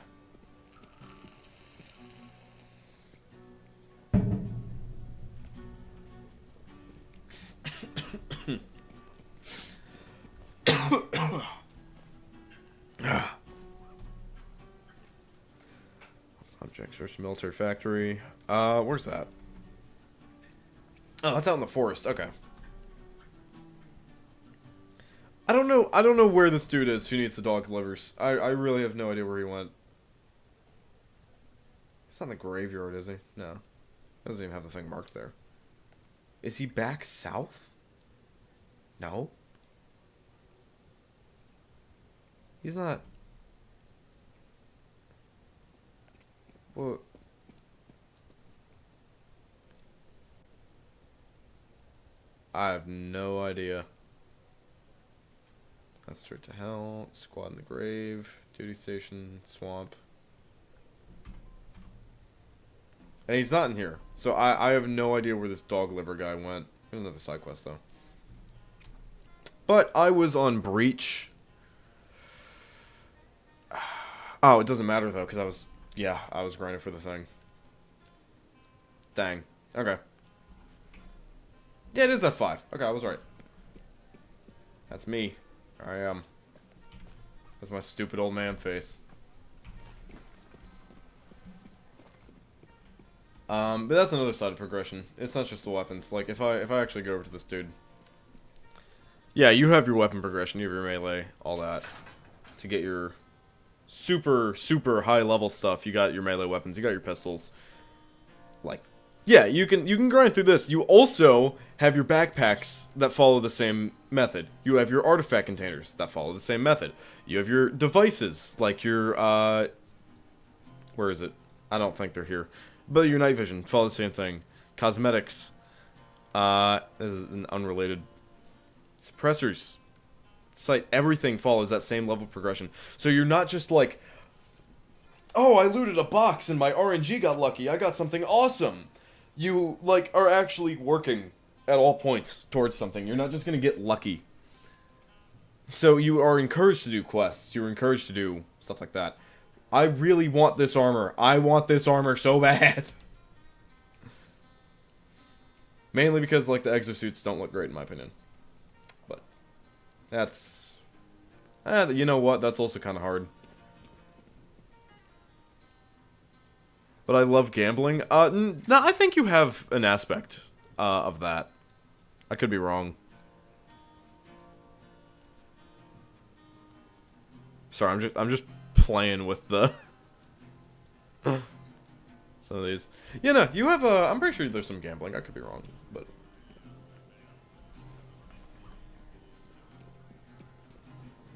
Object search military factory. Where's that? Oh, that's out in the forest. Okay. I don't know where this dude is who needs the dog livers. I really have no idea where he went. He's not in the graveyard, is he? No. Doesn't even have the thing marked there. Is he back south? No. He's not. What? I have no idea. That's straight to hell. Squad in the grave. Duty station. Swamp. And he's not in here. So I have no idea where this dog liver guy went. There's another side quest though. But I was on Breach. Oh, it doesn't matter though, because I was grinding for the thing. Dang. Okay. Yeah, it is F5. Okay, I was right. That's me. I am. That's my stupid old man face. But that's another side of progression. It's not just the weapons. Like, if I actually go over to this dude. Yeah, you have your weapon progression, you have your melee, all that. To get your super, super high level stuff, you got your melee weapons, you got your pistols. Like, yeah, you can grind through this. You also have your backpacks that follow the same method. You have your artifact containers that follow the same method. You have your devices, like your, where is it? I don't think they're here. But your night vision, follow the same thing. Cosmetics. This is an unrelated. Suppressors. Sight. Everything follows that same level of progression. So you're not just like, oh, I looted a box and my RNG got lucky. I got something awesome. You, like, are actually working at all points towards something. You're not just going to get lucky. So you are encouraged to do quests. You're encouraged to do stuff like that. I really want this armor. I want this armor so bad. Mainly because, like, the exosuits don't look great in my opinion. But that's... you know what? That's also kind of hard. But I love gambling. No, I think you have an aspect of that. I could be wrong. Sorry, I'm just playing with the some of these. Yeah, no, you have a. I'm pretty sure there's some gambling. I could be wrong, but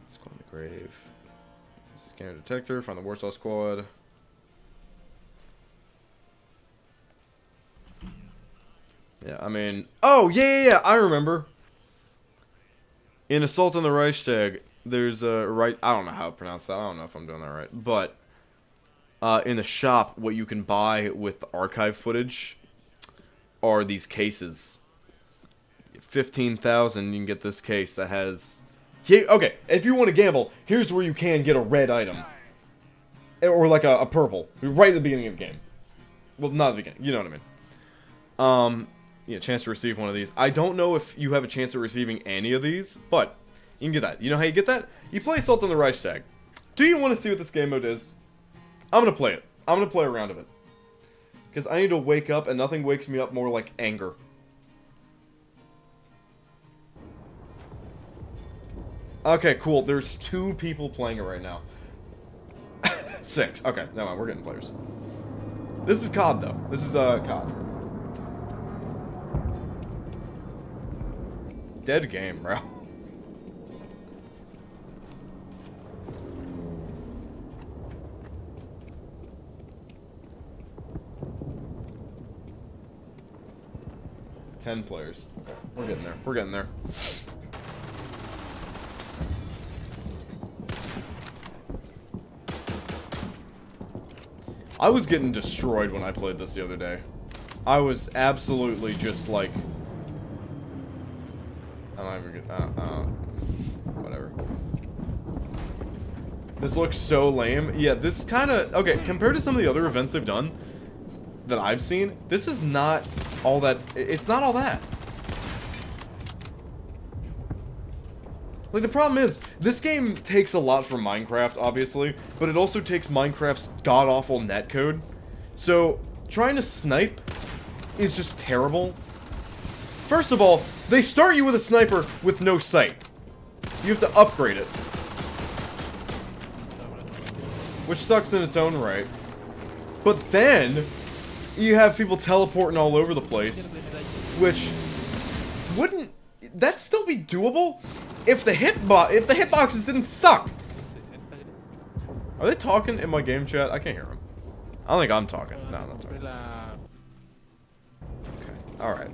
squad in the grave. Scanner detector. Find the Warsaw squad. Yeah, I mean... Oh, yeah, I remember. In Assault on the Reichstag, there's a... I don't know how to pronounce that. I don't know if I'm doing that right. But, in the shop, what you can buy with archive footage are these cases. 15,000, you can get this case that has... Okay, if you want to gamble, here's where you can get a red item. Or like a purple. Right at the beginning of the game. Well, not at the beginning. You know what I mean. Yeah, chance to receive one of these. I don't know if you have a chance of receiving any of these, but you can get that. You know how you get that? You play Assault on the Reichstag. Do you want to see what this game mode is? I'm going to play it. I'm going to play a round of it. Because I need to wake up, and nothing wakes me up more like anger. Okay, cool. There's 2 people playing it right now. 6. Okay, never mind. We're getting players. This is COD, though. This is, COD. Dead game, bro. Ten players. Okay, we're getting there. We're getting there. I was getting destroyed when I played this the other day. I was absolutely just like... I'm not even good. Whatever. This looks so lame. Yeah, this kind of... Okay, compared to some of the other events they've done that I've seen, this is not all that... It's not all that. Like, the problem is, this game takes a lot from Minecraft, obviously, but it also takes Minecraft's god-awful netcode. So, trying to snipe is just terrible. First of all, they start you with a sniper with no sight. You have to upgrade it. Which sucks in its own right. But then, you have people teleporting all over the place, which wouldn't... That'd still be doable if the hitboxes didn't suck. Are they talking in my game chat? I can't hear them. I don't think I'm talking. No, I'm not talking. Okay, alright.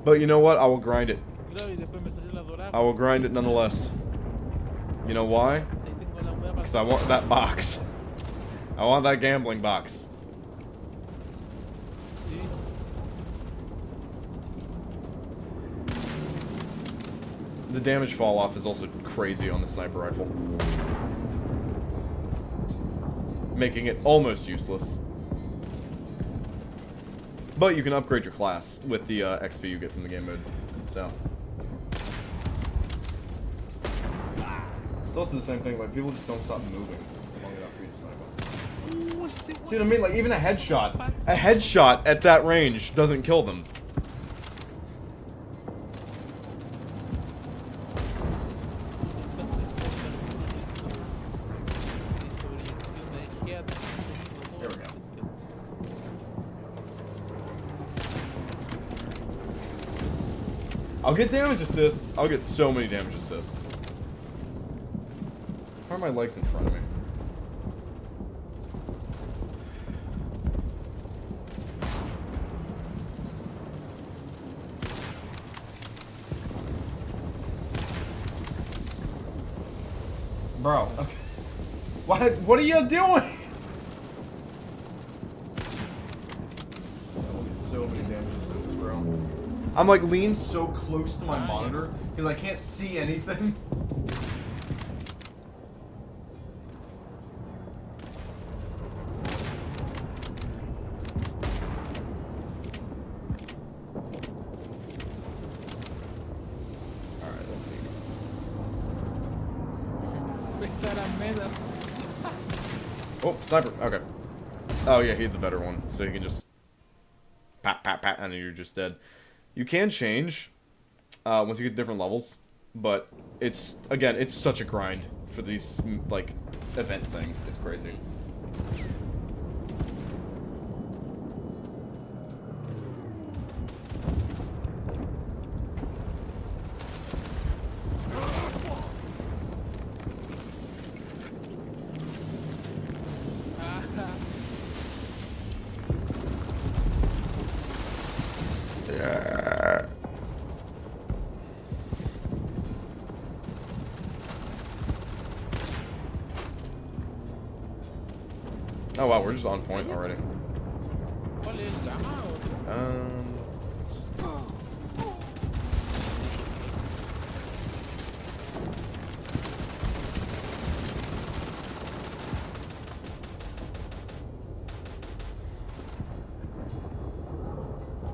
But you know what? I will grind it. I will grind it nonetheless. You know why? Because I want that box. I want that gambling box. The damage fall off is also crazy on the sniper rifle, making it almost useless. But you can upgrade your class with the XP you get from the game mode. So it's also the same thing. Like, people just don't stop moving long enough for you to snipe. See what I mean? Like, even a headshot at that range doesn't kill them. I'll get damage assists. I'll get so many damage assists. Why are my legs in front of me? Bro, okay. What are you doing? I'll get so many damage assists, bro. I'm like leaned so close to my monitor because I can't see anything. Alright, oh, sniper. Okay. Oh yeah, he's the better one. So you can just pat, pat, pat, and you're just dead. You can change once you get different levels, but it's, again, it's such a grind for these, like, event things. It's crazy. Yeah. Oh wow, we're just on point already.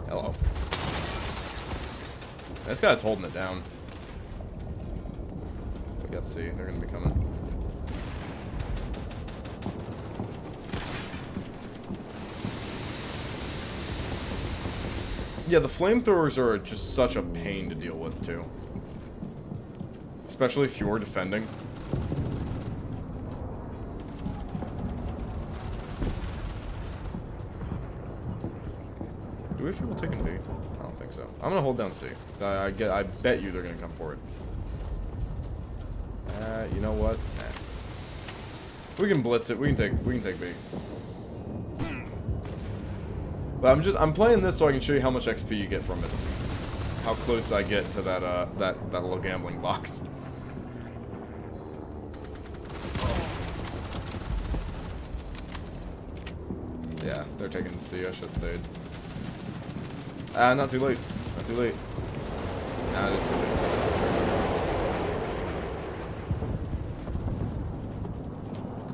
Hello. This guy's holding it down. We got C. They're gonna be coming. Yeah, the flamethrowers are just such a pain to deal with, too. Especially if you're defending. Do we have people taking B? I don't think so. I'm gonna hold down C. I bet you they're gonna come for it. You know what? Nah. We can blitz it. We can take B. But I'm playing this so I can show you how much XP you get from it. How close I get to that that little gambling box. Yeah, they're taking C. I should have stayed. Ah, not too late. Not too late. Nah, it is too late.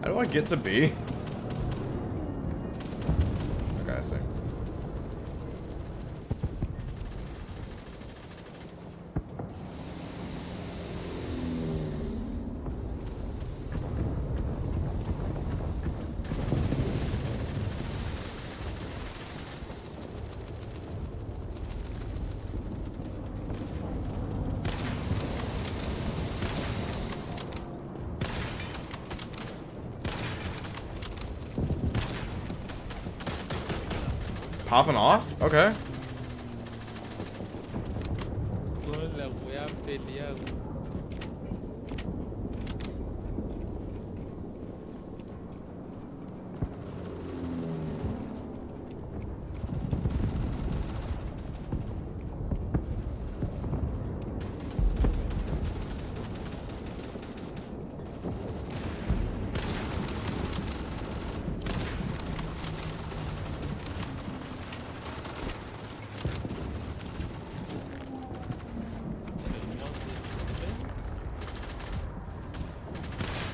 How do I get to B? Okay, I see. Popping off? Okay. Con la wea pelea, güey.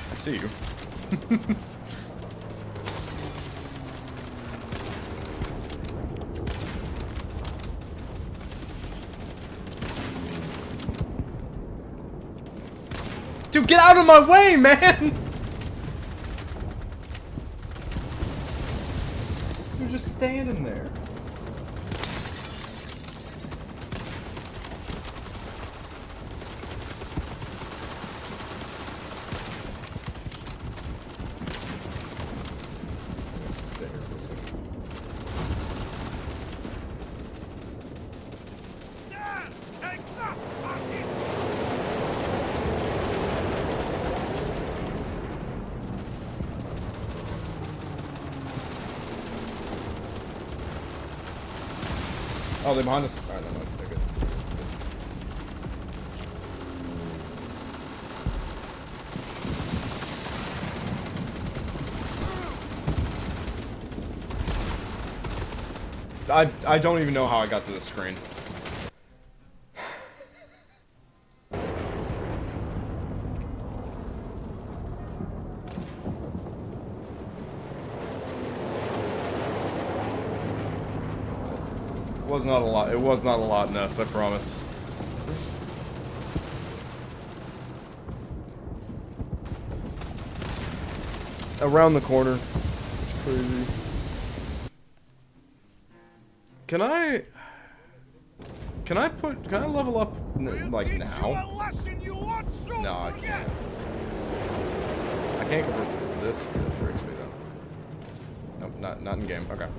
I see you. Dude, get out of my way, man! You're just standing there. Stay here for a second. Oh, they're behind us. Alright, no, they're good. I don't even know how I got to the screen. It was not a lot. It was not a lot, Ness, I promise. Around the corner. It's crazy. Can I level up, like, now? No, I can't. I can't convert to this for XP, though. Nope, not in game. Okay.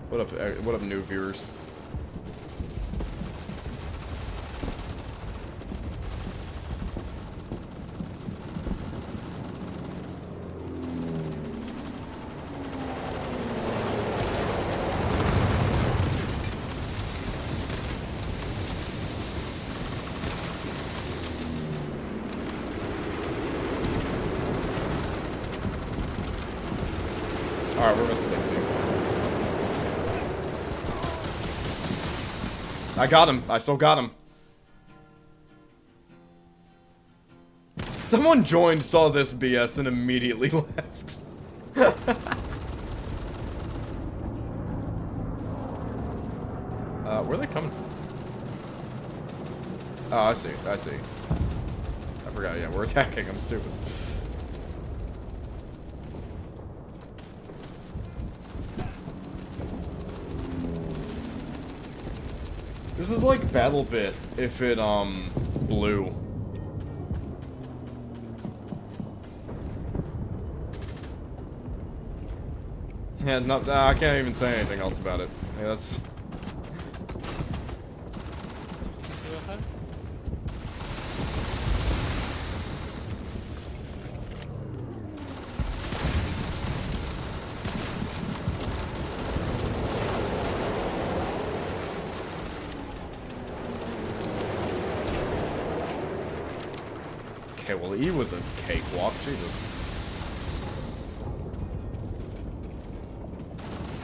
What up, new viewers? Alright, we're about to take C. I got him. I still got him. Someone joined, saw this BS, and immediately left. Where are they coming from? Oh, I see. I see. I forgot. Yeah, we're attacking. I'm stupid. This is like Battle Bit if it, blew. Yeah, no, I can't even say anything else about it. Yeah, that's... Okay, well, E was a cakewalk. Jesus.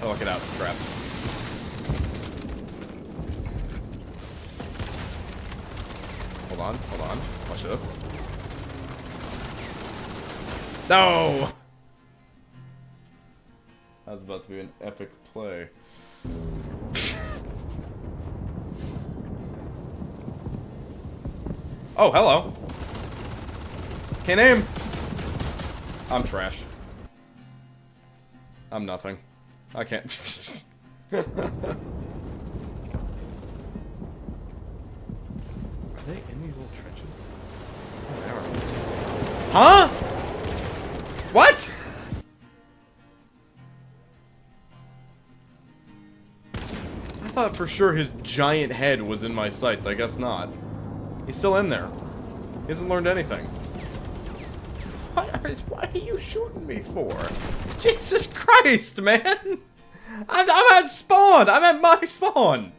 Oh, get out. Trap. Hold on. Hold on. Watch this. No! That was about to be an epic play. Oh, hello. Can't aim. I'm trash. I'm nothing. I can't. Are they in these little trenches? Oh, they are. Huh? What? I thought for sure his giant head was in my sights. I guess not. He's still in there. He hasn't learned anything. What are you shooting me for? Jesus Christ, man! I'm at spawn! I'm at my spawn!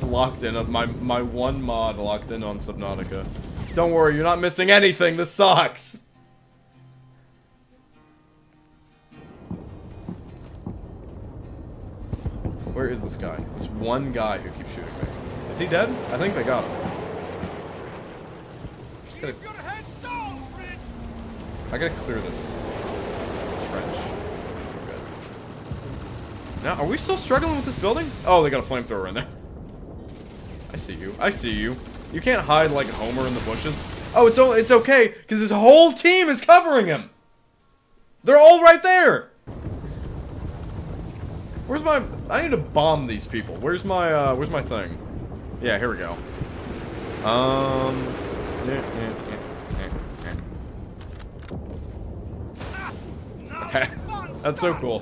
Locked in. My one mod locked in on Subnautica. Don't worry, you're not missing anything. This sucks! Where is this guy? This one guy who keeps shooting me. Is he dead? I think they got him. Keep your head down, Fritz! I gotta clear this trench. Good. Now, are we still struggling with this building? Oh, they got a flamethrower in there. I see you. I see you. You can't hide like Homer in the bushes. Oh, it's okay, because his whole team is covering him. They're all right there. Where's my... I need to bomb these people. Where's my thing? Yeah, here we go. Okay. That's so cool.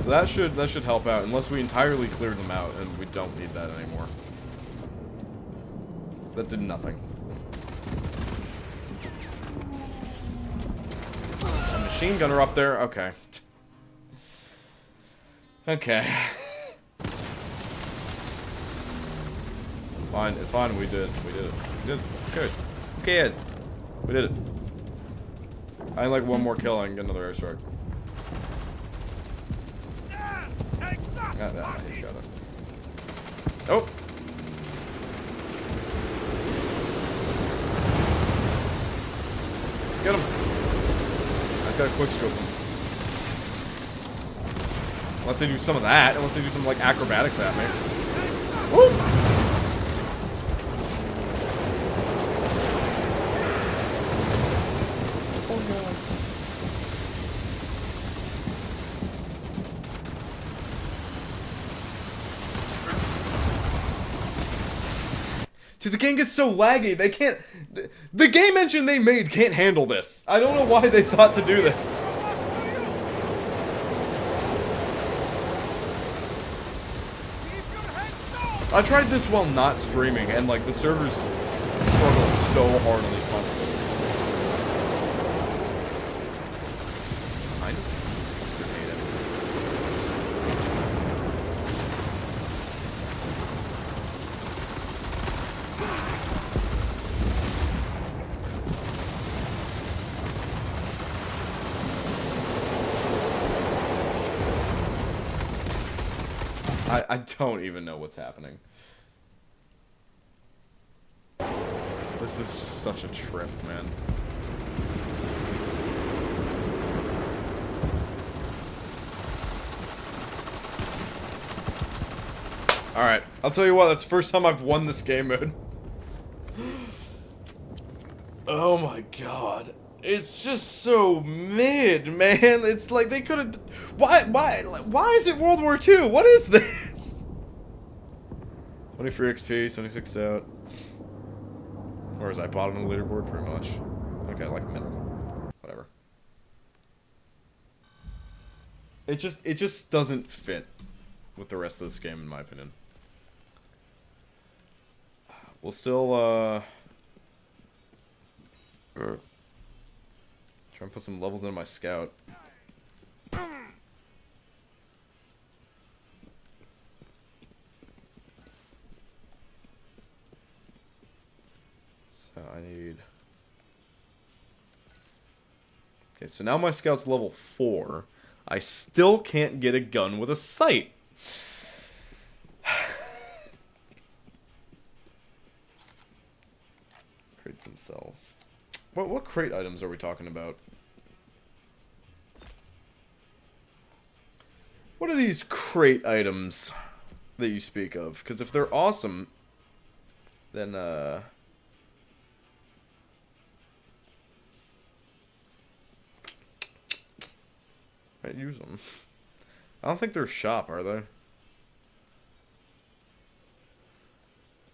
So that should help out, unless we entirely cleared them out, and we don't need that anymore. That did nothing. A machine gunner up there. Okay. Okay. It's fine. It's fine. We did. We did it. We did it. Who cares? Who cares? We did it. I need like one more kill and get another airstrike. Nah, he's got it. Oh! Get him! I've got a quick scope him. Unless they do some of that. Unless they do some like acrobatics at me. Woo! Oh god. Dude, the game gets so laggy, they can't... The game engine they made can't handle this. I don't know why they thought to do this. I tried this while not streaming, and like, the servers struggle so hard on these consoles. Behind us? Grenade it. I don't even know what's happening. This is just such a trip, man. Alright, I'll tell you what, that's the first time I've won this game mode. Oh my god. It's just so mid, man. It's like they could have... Why is it World War II? What is this? 24 XP, 76 out. Or is I bottom of the leaderboard? Pretty much. Okay, like middle. Whatever. It just doesn't fit with the rest of this game, in my opinion. We'll still, try and put some levels into my scout. I need... Okay, so now my scout's level 4. I still can't get a gun with a sight. Crate themselves. What crate items are we talking about? What are these crate items that you speak of? Because if they're awesome, then, I use them. I don't think they're shop, are they?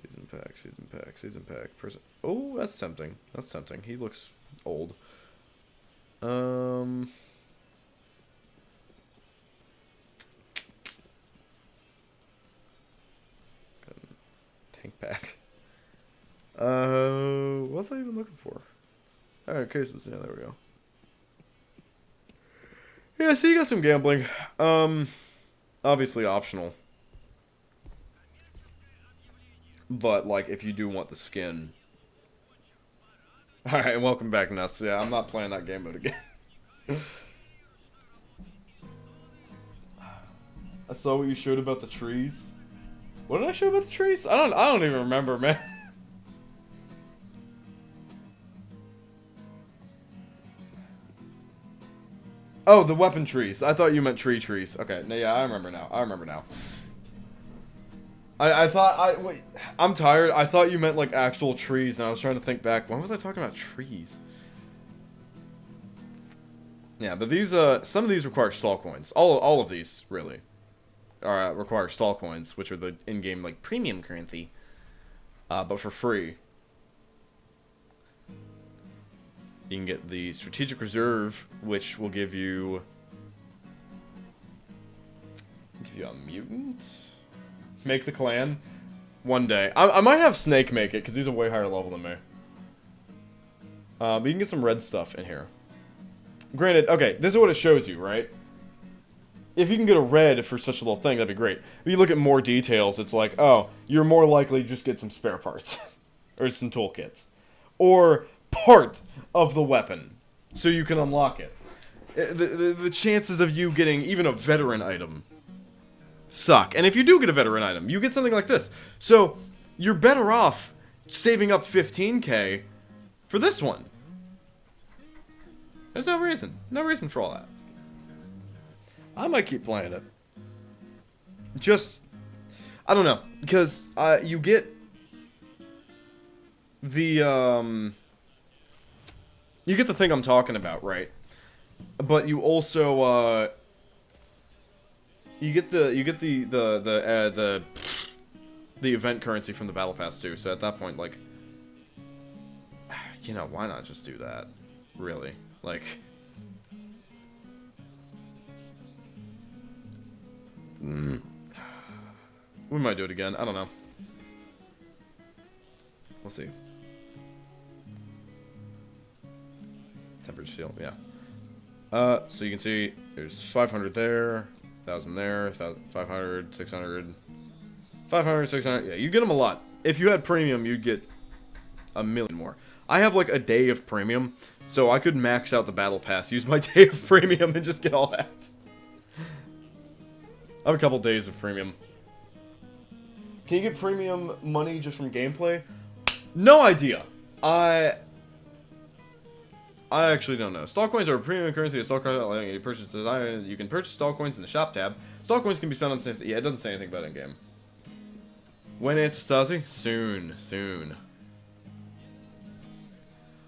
Season pack, season pack, season pack. Person. Oh, that's tempting. That's tempting. He looks old. Tank pack. What was I even looking for? Alright, cases. Yeah, there we go. Yeah, so you got some gambling. Obviously optional. But, like, if you do want the skin. Alright, welcome back, Ness. Yeah, I'm not playing that game mode again. I saw what you showed about the trees. What did I show about the trees? I don't even remember, man. Oh, the weapon trees. I thought you meant trees. Okay, no, yeah, I remember now. Wait, I'm tired. I thought you meant, like, actual trees, and I was trying to think back. When was I talking about trees? Yeah, but these, some of these require stall coins. All of these, really, require stall coins, which are the in-game, like, premium currency. But for free. You can get the Strategic Reserve, which will give you a mutant? Make the clan? One day. I might have Snake make it, because he's a way higher level than me. But you can get some red stuff in here. Granted, okay, this is what it shows you, right? If you can get a red for such a little thing, that'd be great. If you look at more details, it's like, oh, you're more likely to just get some spare parts. Or some toolkits. Or part of the weapon, so you can unlock it. The chances of you getting even a veteran item suck. And if you do get a veteran item, you get something like this. So, you're better off saving up 15k for this one. There's no reason. No reason for all that. I might keep playing it. Just, I don't know. Because, you get the, you get the thing I'm talking about, right? But you also, you get the event currency from the battle pass too. So at that point, like, you know, why not just do that? Really, like, we might do it again. I don't know. We'll see. Temperature seal, yeah. So you can see there's 500 there, 1,000 there, 500, 600, 500, 600. Yeah, you get them a lot. If you had premium, you'd get a million more. I have like a day of premium, so I could max out the battle pass, use my day of premium, and just get all that. I have a couple days of premium. Can you get premium money just from gameplay? No idea. I actually don't know. Stall coins are a premium currency of STALCRAFT. You can purchase stall coins in the shop tab. Stall coins can be found on the same. Yeah, it doesn't say anything about in-game. When Antistasi? Soon, soon.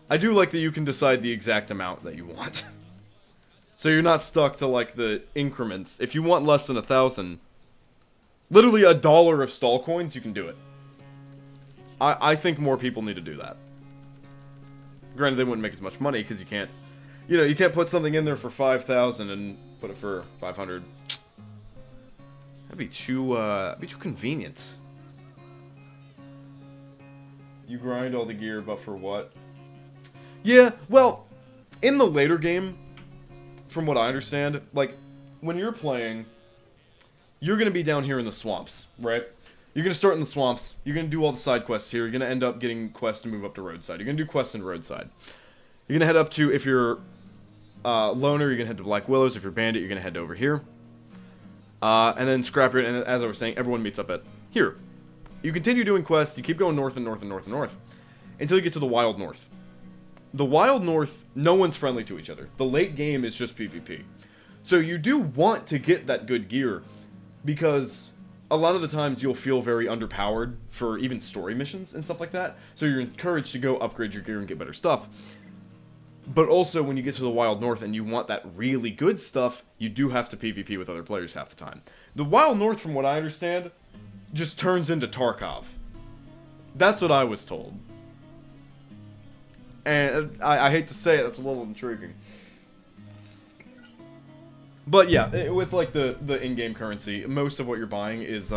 I do like that you can decide the exact amount that you want. So you're not stuck to, like, the increments. If you want less than 1,000, literally $1 of stall coins, you can do it. I think more people need to do that. Granted, they wouldn't make as much money because you can't, you know, you can't put something in there for 5,000 and put it for 500. That'd be too convenient. You grind all the gear, but for what? Yeah, well, in the later game, from what I understand, like, when you're playing, you're gonna be down here in the swamps, right? You're going to start in the swamps. You're going to do all the side quests here. You're going to end up getting quests to move up to roadside. You're going to do quests in roadside. You're going to head up to, if you're loner, you're going to head to Black Willows. If you're bandit, you're going to head over here. And then Scrapyard, and as I was saying, everyone meets up at here. You continue doing quests. You keep going north and north and north and north until you get to the Wild North. The Wild North, no one's friendly to each other. The late game is just PvP. So you do want to get that good gear, because a lot of the times you'll feel very underpowered for even story missions and stuff like that. So you're encouraged to go upgrade your gear and get better stuff. But also, when you get to the Wild North and you want that really good stuff, you do have to PvP with other players half the time. The Wild North, from what I understand, just turns into Tarkov. That's what I was told. And I hate to say it, that's a little intriguing. But yeah, with like the in-game currency, most of what you're buying is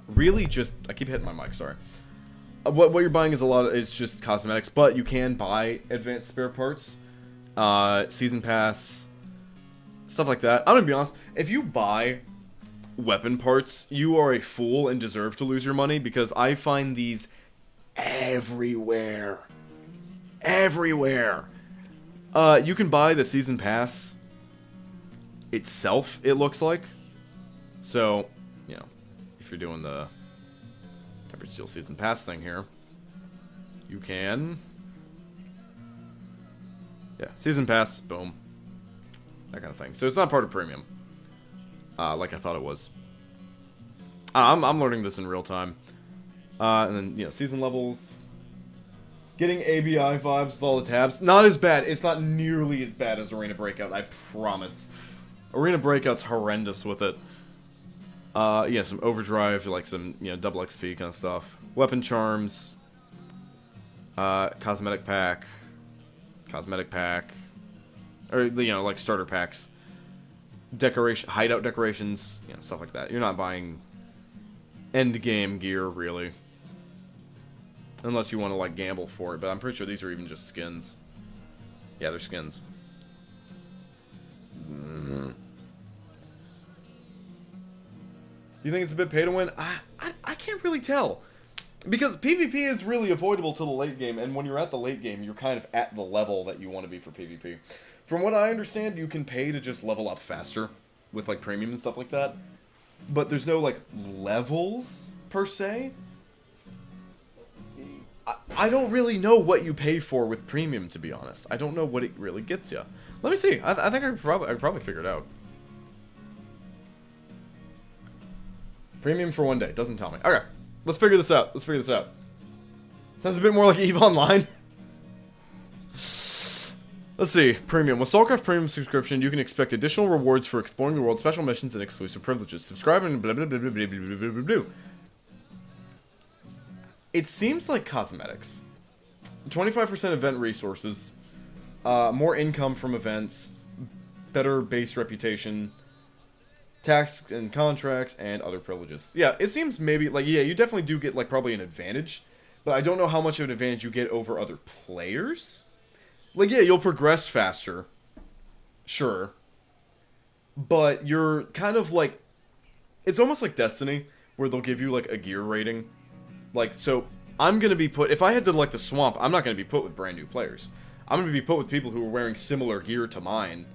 really just, I keep hitting my mic, sorry. What you're buying is just cosmetics, but you can buy advanced spare parts, season pass, stuff like that. I'm gonna be honest, if you buy weapon parts, you are a fool and deserve to lose your money, because I find these everywhere. Everywhere. You can buy the season pass itself, it looks like. So, you know, if you're doing the Tempered Steel season pass thing here, you can, yeah, season pass, boom, that kind of thing. So it's not part of premium, like I thought it was. I'm learning this in real time. And then, you know, season levels, getting ABI vibes with all the tabs, not as bad. It's not nearly as bad as Arena Breakout, I promise. Arena Breakout's horrendous with it. Yeah, some overdrive, like some, you know, double XP kind of stuff. Weapon charms. Cosmetic pack. Or, you know, like starter packs. Decoration, hideout decorations, you know, stuff like that. You're not buying end game gear, really. Unless you want to, like, gamble for it. But I'm pretty sure these are even just skins. Yeah, they're skins. Do you think it's a bit pay to win? I can't really tell. Because PvP is really avoidable to the late game, and when you're at the late game, you're kind of at the level that you want to be for PvP. From what I understand, you can pay to just level up faster with, like, premium and stuff like that. But there's no, like, levels, per se. I don't really know what you pay for with premium, to be honest. I don't know what it really gets you. Let me see. I think I could probably figure it out. Premium for 1 day. Doesn't tell me. Okay. Let's figure this out. Sounds a bit more like EVE Online. Let's see. Premium. With STALCRAFT Premium subscription, you can expect additional rewards for exploring the world, special missions, and exclusive privileges. Subscribe and blah blah blah blah blah blah blah blah blah. It seems like cosmetics. 25% event resources. More income from events. Better base reputation. Tasks and contracts, and other privileges. Yeah, it seems maybe, like, yeah, you definitely do get, like, probably an advantage. But I don't know how much of an advantage you get over other players. Like, yeah, you'll progress faster. Sure. But you're kind of, like, it's almost like Destiny, where they'll give you, like, a gear rating. Like, so, I'm gonna be put, if I head to, like, the swamp, I'm not gonna be put with brand new players. I'm gonna be put with people who are wearing similar gear to mine.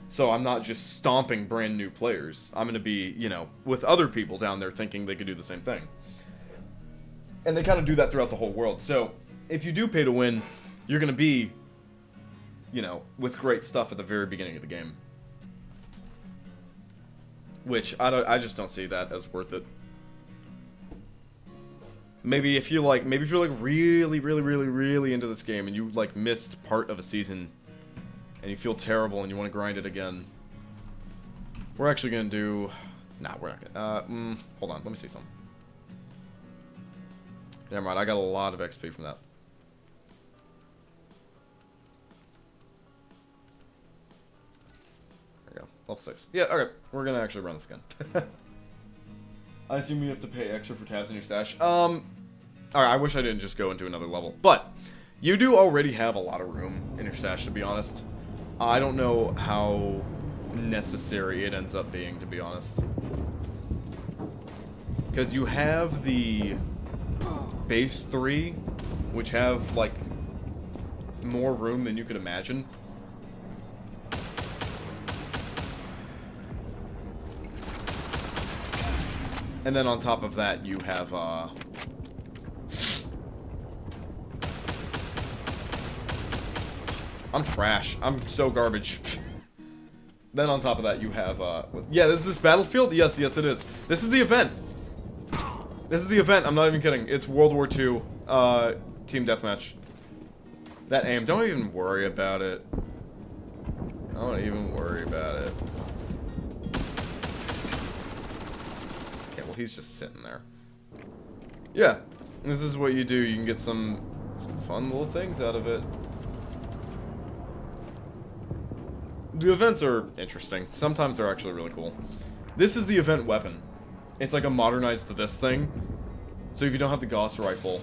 So I'm not just stomping brand new players. I'm going to be, you know, with other people down there thinking they could do the same thing. And they kind of do that throughout the whole world. So if you do pay to win, you're going to be, you know, with great stuff at the very beginning of the game. Which I just don't see that as worth it. Maybe if you're like really into this game and you like missed part of a season and you feel terrible and you want to grind it again, we're actually going to do... Nah, we're not going to... hold on, let me see something. Never mind, I got a lot of XP from that. There we go, level 6. Yeah, okay, we're going to actually run this again. I assume you have to pay extra for tabs in your stash. Alright, I wish I didn't just go into another level. But, you do already have a lot of room in your stash, to be honest. I don't know how necessary it ends up being, to be honest. Because you have the base 3, which have, like, more room than you could imagine. And then on top of that, you have, I'm trash. I'm so garbage. Then on top of that, you have, yeah, this is this battlefield? Yes, yes it is. This is the event. This is the event, I'm not even kidding. It's World War II, Team Deathmatch. That aim, don't even worry about it. Don't even worry about it. Okay, well he's just sitting there. Yeah, this is what you do. You can get some fun little things out of it. The events are interesting. Sometimes they're actually really cool. This is the event weapon. It's like a modernized to this thing. So if you don't have the Gauss rifle,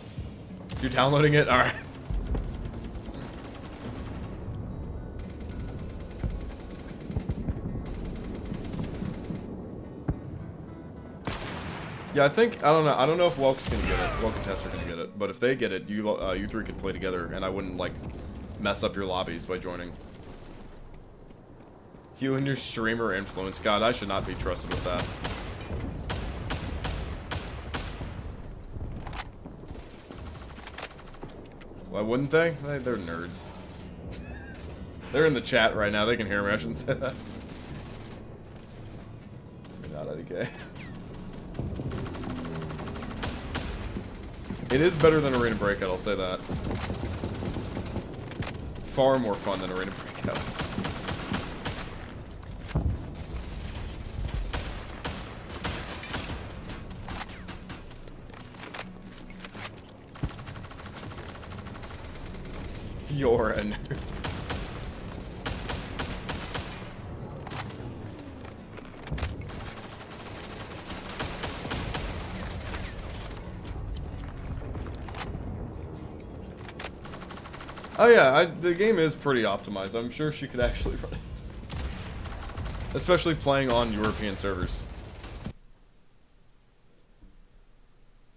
you're downloading it? Alright. Yeah, I don't know if Welk's gonna get it. Welk and Tess are gonna get it. But if they get it, you three could play together, and I wouldn't, like, mess up your lobbies by joining. You and your streamer influence. God, I should not be trusted with that. Why wouldn't they? They're nerds. They're in the chat right now. They can hear me. I shouldn't say that. Not IDK. It is better than Arena Breakout, I'll say that. Far more fun than Arena Breakout. You're a nerd. Oh yeah, the game is pretty optimized. I'm sure she could actually run it. Especially playing on European servers.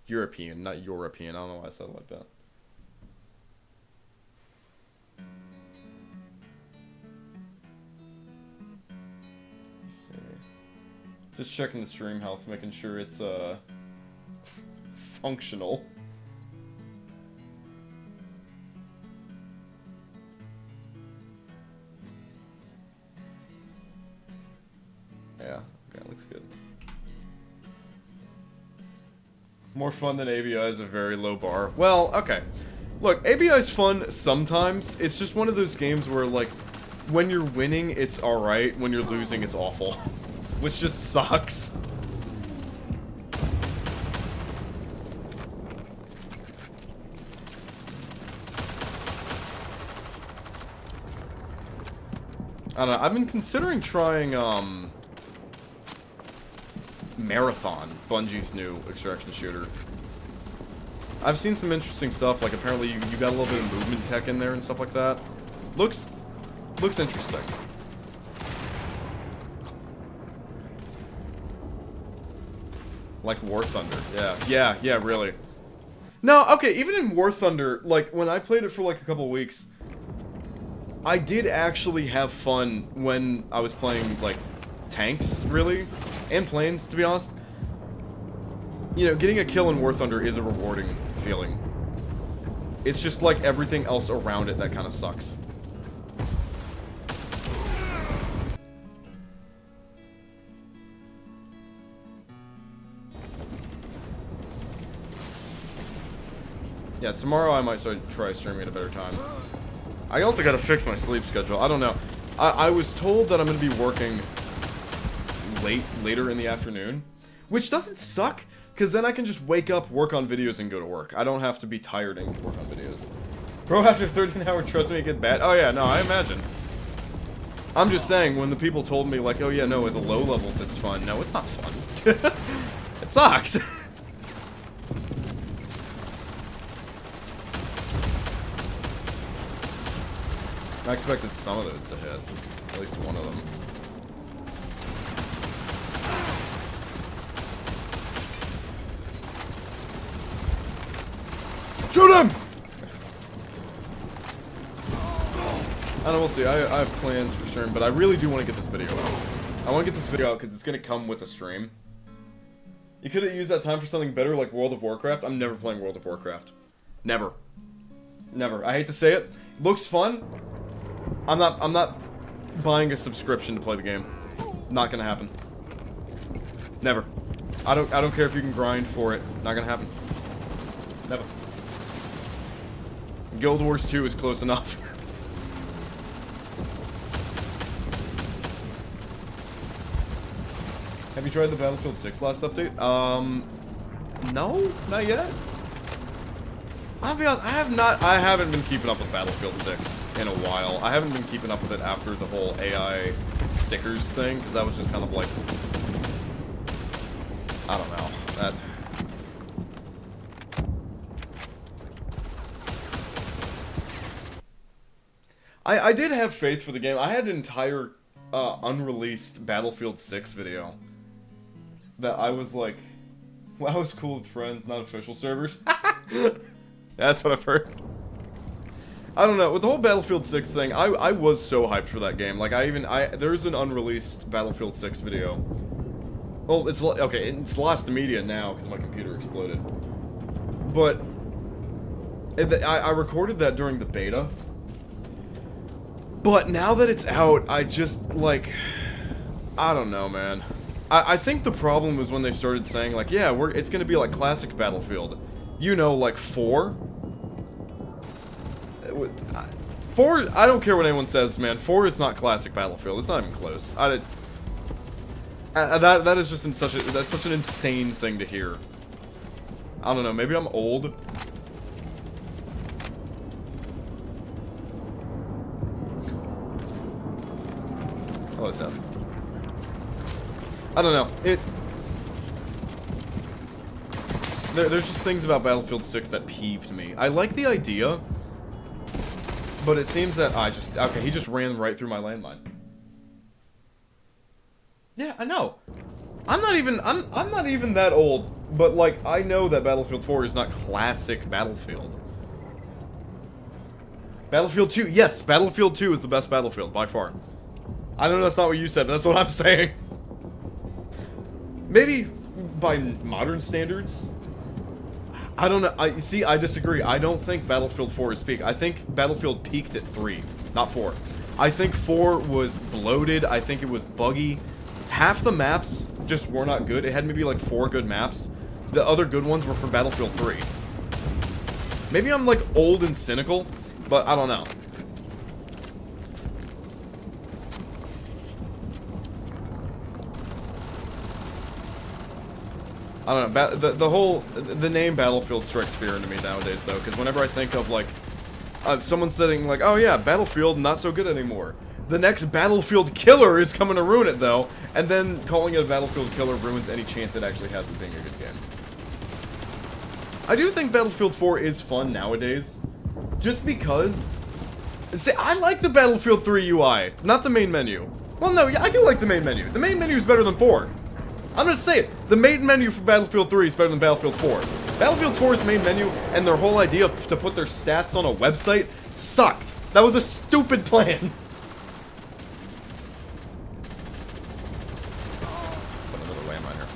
European, not European. I don't know why I said it like that. Let's see. Just checking the stream health, making sure it's functional. Yeah, okay, looks good. More fun than ABI is a very low bar. Well, okay. Look, ABI is fun sometimes. It's just one of those games where, like, when you're winning, it's alright. When you're losing, it's awful. Which just sucks. I don't know, I've been considering trying, Marathon, Bungie's new extraction shooter. I've seen some interesting stuff, like apparently you got a little bit of movement tech in there and stuff like that. Looks interesting. Like War Thunder, yeah, really. No, okay, even in War Thunder, like, when I played it for like a couple weeks, I did actually have fun when I was playing, like, tanks, really, and planes, to be honest. You know, getting a kill in War Thunder is a rewarding feeling. It's just like everything else around it that kind of sucks. Yeah, tomorrow I might try streaming at a better time. I also gotta fix my sleep schedule. I don't know. I was told that I'm gonna be working later in the afternoon, which doesn't suck, because then I can just wake up, work on videos, and go to work. I don't have to be tired and work on videos. Bro, after 13 hours, trust me, it get bad. Oh yeah, no, I imagine. I'm just saying, when the people told me, like, oh yeah, no, at the low levels it's fun. No, it's not fun. It sucks. I expected some of those to hit. At least one of them. Shoot him! I don't know, we'll see. I have plans for stream, but I really do want to get this video out. I want to get this video out because it's going to come with a stream. You could have used that time for something better like World of Warcraft. I'm never playing World of Warcraft. Never. Never. I hate to say it. Looks fun. I'm not buying a subscription to play the game. Not gonna happen. Never. I don't care if you can grind for it. Not gonna happen. Never. Guild Wars 2 is close enough. Have you tried the Battlefield 6 last update? No, not yet. I'll be honest, I haven't been keeping up with Battlefield 6 in a while. I haven't been keeping up with it after the whole AI stickers thing, because that was just kind of like, I don't know, that... I did have faith for the game. I had an entire unreleased Battlefield 6 video that I was like, well, I was cool with friends, not official servers. That's what I've heard. I don't know, with the whole Battlefield 6 thing, I was so hyped for that game. Like, there's an unreleased Battlefield 6 video. Well, it's lost to media now, because my computer exploded. But, I recorded that during the beta. But now that it's out, I just, like, I don't know, man. I think the problem was when they started saying, like, yeah, it's gonna be like classic Battlefield. You know, like 4? 4, I don't care what anyone says, man. 4 is not classic Battlefield. It's not even close. That is just that's such an insane thing to hear. I don't know, maybe I'm old. Oh, it's us. I don't know. There's just things about Battlefield 6 that peeved me. I like the idea, but it seems that okay, he just ran right through my landmine. Yeah, I know. I'm not even that old, but like I know that Battlefield 4 is not classic Battlefield. Battlefield 2, yes, Battlefield 2 is the best Battlefield by far. I know that's not what you said, but that's what I'm saying. Maybe by modern standards. I don't know. I disagree. I don't think Battlefield 4 is peak. I think Battlefield peaked at 3, not 4. I think 4 was bloated. I think it was buggy. Half the maps just were not good. It had maybe like 4 good maps. The other good ones were for Battlefield 3. Maybe I'm like old and cynical, but I don't know. I don't know, the name Battlefield strikes fear into me nowadays, though, because whenever I think of, like, someone saying, like, oh yeah, Battlefield, not so good anymore. The next Battlefield killer is coming to ruin it, though, and then calling it a Battlefield killer ruins any chance it actually has of being a good game. I do think Battlefield 4 is fun nowadays, just because... See, I like the Battlefield 3 UI, not the main menu. Well, no, yeah, I do like the main menu. The main menu is better than 4. I'm gonna say it. The main menu for Battlefield 3 is better than Battlefield 4. Battlefield 4's main menu and their whole idea to put their stats on a website sucked. That was a stupid plan. Put another landmine here.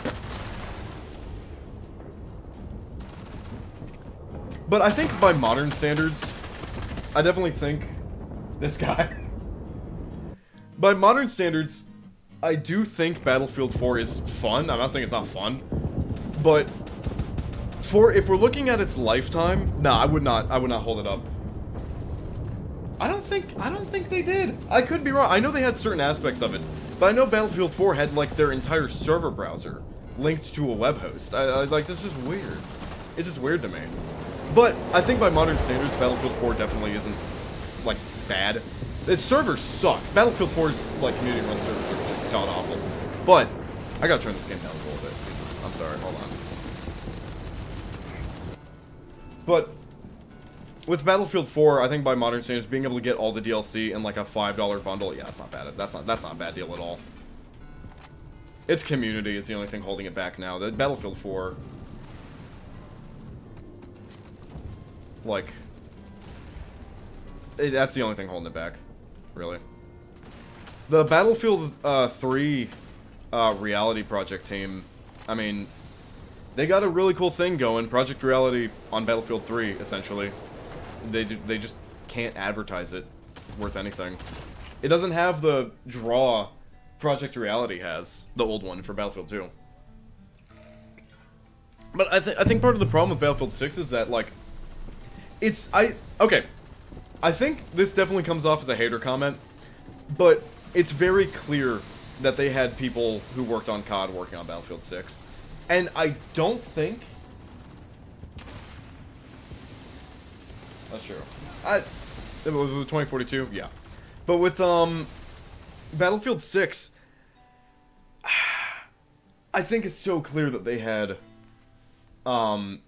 But I think by modern standards, I definitely think this guy. By modern standards, I do think Battlefield 4 is fun. I'm not saying it's not fun, but if we're looking at its lifetime, nah, I would not hold it up. I don't think they did. I could be wrong. I know they had certain aspects of it, but I know Battlefield 4 had like their entire server browser linked to a web host. Like, that's just weird. It's just weird to me. But I think by modern standards, Battlefield 4 definitely isn't like bad. Its servers suck. Battlefield 4's like community run servers are just god awful. But I gotta turn this game down a little bit. Jesus, I'm sorry. Hold on. But with Battlefield 4, I think by modern standards, being able to get all the DLC in like a $5 bundle, yeah, that's not bad. That's not a bad deal at all. Its community is the only thing holding it back now. The Battlefield 4. Like, that's the only thing holding it back, really. The Battlefield 3 Reality Project team, I mean, they got a really cool thing going, Project Reality on Battlefield 3, essentially. They just can't advertise it worth anything. It doesn't have the draw Project Reality has, the old one for Battlefield 2. But I think part of the problem with Battlefield 6 is that, like, okay. I think this definitely comes off as a hater comment, but it's very clear that they had people who worked on COD working on Battlefield 6. And I don't think... That's true. With 2042, yeah. But with, Battlefield 6, I think it's so clear that they had, COD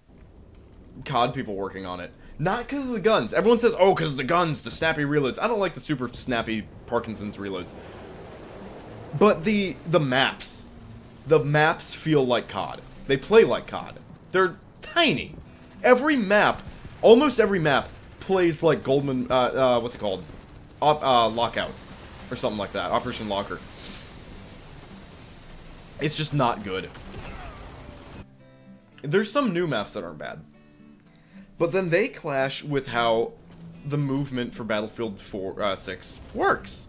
people working on it. Not because of the guns. Everyone says, oh, because of the guns, the snappy reloads. I don't like the super snappy Parkinson's reloads. But the maps. The maps feel like COD. They play like COD. They're tiny. Every map, almost every map, plays like Goldman, what's it called? Lockout. Or something like that. Operation Locker. It's just not good. There's some new maps that aren't bad. But then they clash with how the movement for Battlefield 6 works.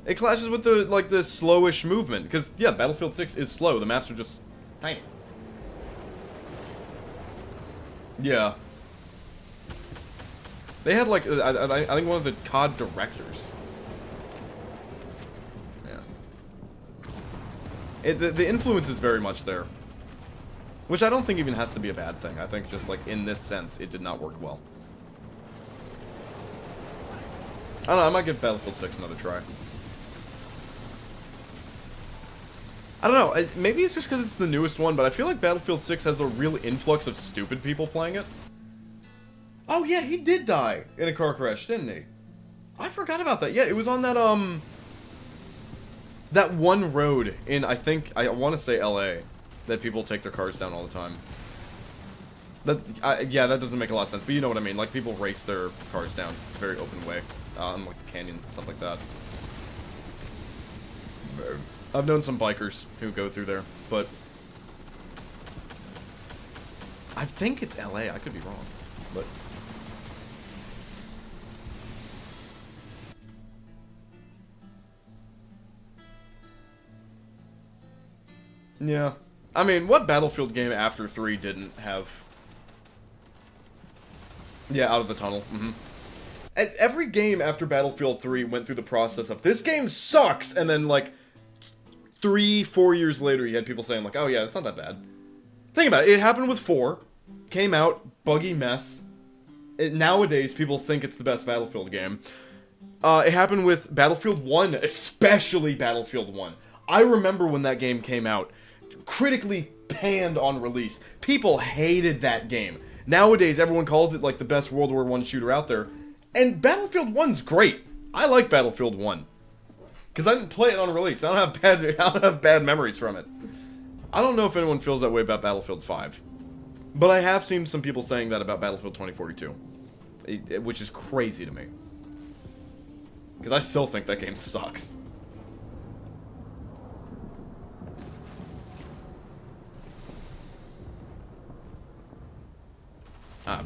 It clashes with the, like, the slowish movement. Because, yeah, Battlefield 6 is slow. The maps are just tiny. Yeah. They had, like, I think one of the COD directors. Yeah. The influence is very much there. Which I don't think even has to be a bad thing. I think just, like, in this sense, it did not work well. I don't know, I might give Battlefield 6 another try. I don't know, maybe it's just because it's the newest one, but I feel like Battlefield 6 has a real influx of stupid people playing it. Oh yeah, he did die in a car crash, didn't he? I forgot about that. Yeah, it was on that, that one road in, I want to say LA. That people take their cars down all the time. Yeah, that doesn't make a lot of sense, but you know what I mean. Like, people race their cars down. It's a very open way. Like the canyons and stuff like that. I've known some bikers who go through there, but... I think it's LA. I could be wrong, but... Yeah. I mean, what Battlefield game after 3 didn't have... Yeah, Out of the Tunnel. Every game after Battlefield 3 went through the process of, this game sucks! And then, like, 3-4 years later, you had people saying, like, oh yeah, it's not that bad. Think about it. It happened with 4. Came out, buggy mess. Nowadays, people think it's the best Battlefield game. It happened with Battlefield 1, especially Battlefield 1. I remember when that game came out. Critically panned on release. People hated that game. Nowadays, everyone calls it like the best World War I shooter out there. And Battlefield 1's great. I like Battlefield 1. Because I didn't play it on release. I don't have bad memories from it. I don't know if anyone feels that way about Battlefield 5. But I have seen some people saying that about Battlefield 2042. Which is crazy to me. Because I still think that game sucks.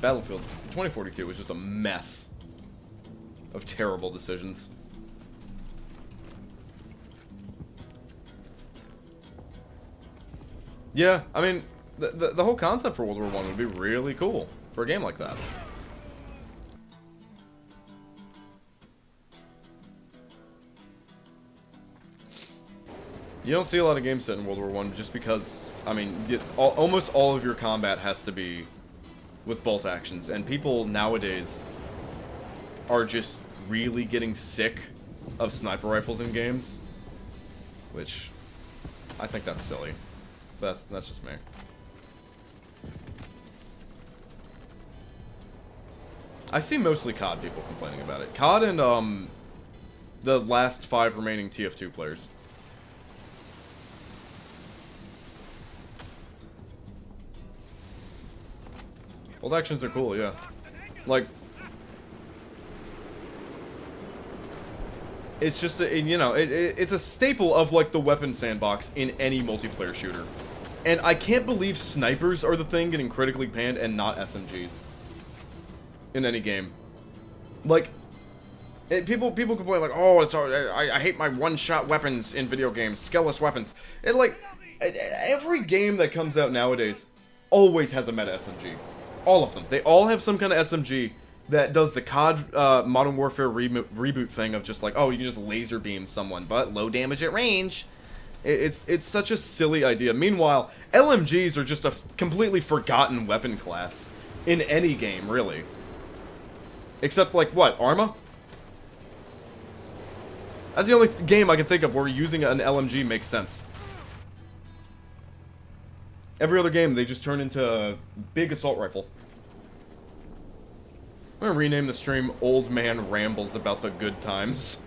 Battlefield 2042 was just a mess of terrible decisions. Yeah, I mean, the whole concept for World War I would be really cool for a game like that. You don't see a lot of games set in World War I just because, I mean, almost all of your combat has to be with bolt actions, and people nowadays are just really getting sick of sniper rifles in games, which I think that's silly. That's just me. I see mostly COD people complaining about it. COD and the last 5 remaining TF2 players. Bolt actions are cool, yeah. Like, it's just it's a staple of like the weapon sandbox in any multiplayer shooter. And I can't believe snipers are the thing getting critically panned and not SMGs in any game. Like, people complain like, oh, I hate my one-shot weapons in video games, skillless weapons. And like, every game that comes out nowadays always has a meta SMG. All of them. They all have some kind of SMG that does the COD Modern Warfare reboot thing of just like, oh, you can just laser beam someone, but low damage at range. It's such a silly idea. Meanwhile, LMGs are just a completely forgotten weapon class in any game, really. Except, like, what? Arma? That's the only game I can think of where using an LMG makes sense. Every other game, they just turn into a big assault rifle. I'm gonna rename the stream Old Man Rambles About the Good Times.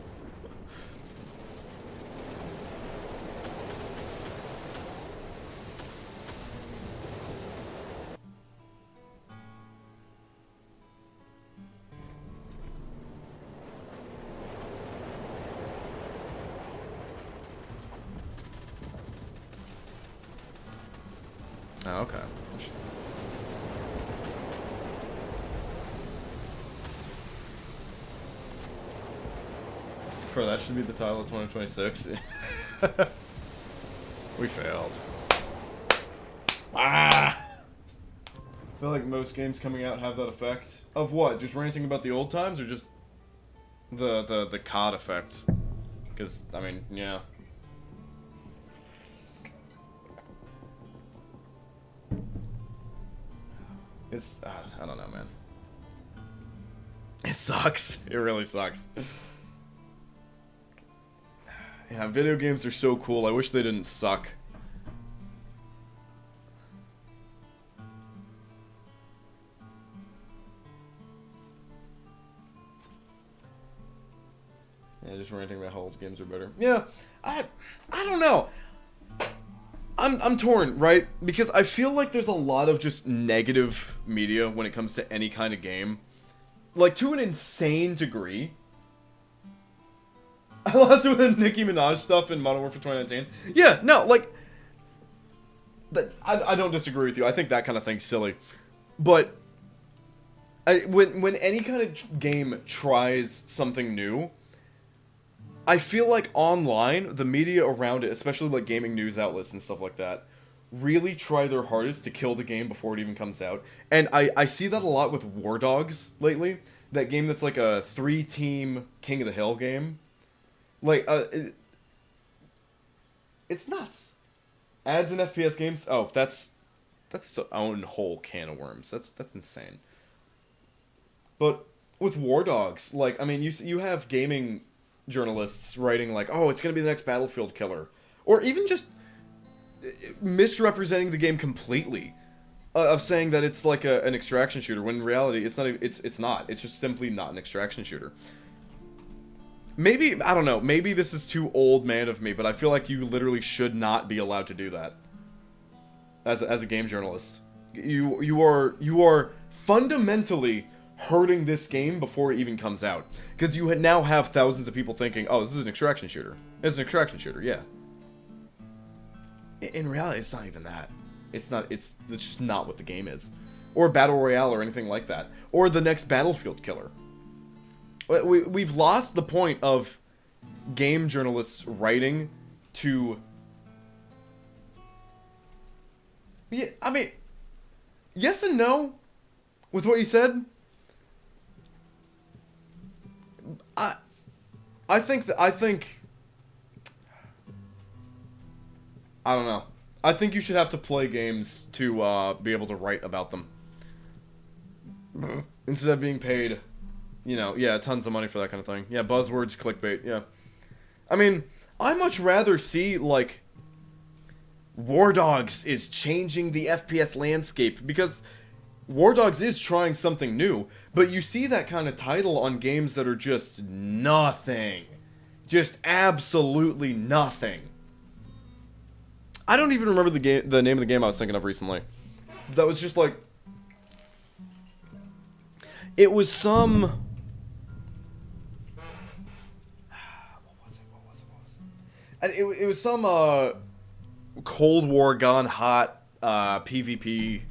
Oh, okay. Bro, that should be the title of 2026. We failed. Ah! I feel like most games coming out have that effect. Of what? Just ranting about the old times, or just the COD effect? Because, I mean, yeah. It's, I don't know, man. It sucks. It really sucks. Yeah, video games are so cool. I wish they didn't suck. Yeah, just ranting about how old games are better. Yeah, I don't know. I'm torn, right? Because I feel like there's a lot of just negative media when it comes to any kind of game. Like, to an insane degree. I lost it with the Nicki Minaj stuff in Modern Warfare 2019. Yeah, no, like... But I don't disagree with you. I think that kind of thing's silly. But... when any kind of game tries something new... I feel like online, the media around it, especially like gaming news outlets and stuff like that, really try their hardest to kill the game before it even comes out. And I see that a lot with War Dogs lately. That game that's like a 3-team King of the Hill game. Like, it's nuts. Ads in FPS games? Oh, that's its own whole can of worms. That's insane. But with War Dogs, like, I mean, you have gaming journalists writing like, oh, it's gonna be the next Battlefield killer, or even just misrepresenting the game completely, of saying that it's like an extraction shooter, when in reality it's not. It's not. It's just simply not an extraction shooter. Maybe, I don't know, maybe this is too old man of me, but I feel like you literally should not be allowed to do that as a game journalist. You are fundamentally hurting this game before it even comes out. Because you now have thousands of people thinking, oh, this is an extraction shooter. It's an extraction shooter, yeah. In reality, it's not even that. It's just not what the game is. Or Battle Royale or anything like that. Or the next Battlefield killer. We've lost the point of game journalists writing to... Yeah, I mean, yes and no with what you said. I think I don't know. I think you should have to play games to be able to write about them. Instead of being paid, yeah, tons of money for that kind of thing. Yeah, buzzwords, clickbait, yeah. I mean, I much rather see, like, War Dogs is changing the FPS landscape, because War Dogs is trying something new, but you see that kind of title on games that are just nothing. Just absolutely nothing. I don't even remember the name of the game I was thinking of recently. That was just like... It was some... What was it? It was some, Cold War gone hot, PvP,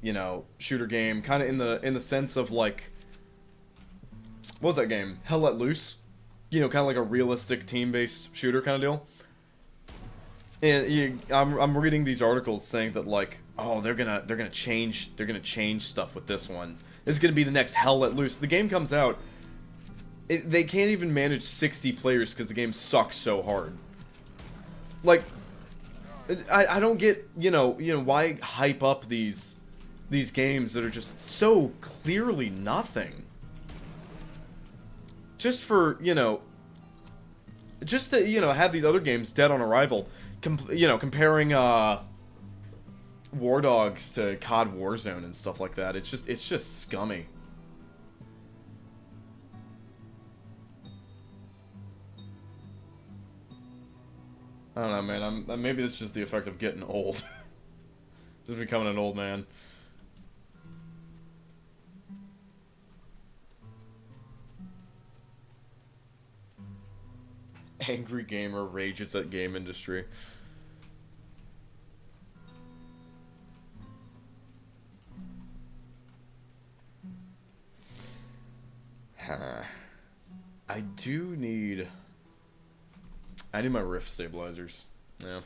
you know, shooter game. Kind of in the sense of, like... What was that game? Hell Let Loose? You know, kind of like a realistic team-based shooter kind of deal. And I'm reading these articles saying that, like, oh, they're gonna change stuff with this one. This is gonna be the next Hell Let Loose. The game comes out, they can't even manage 60 players because the game sucks so hard. Like, I don't get, you know why hype up these games that are just so clearly nothing. Just for, just to, have these other games dead on arrival. Comparing, War Dogs to COD Warzone and stuff like that. It's just scummy. I don't know, man. Maybe this is just the effect of getting old. Just becoming an old man. Angry gamer rages at game industry. I need my rift stabilizers. Yeah.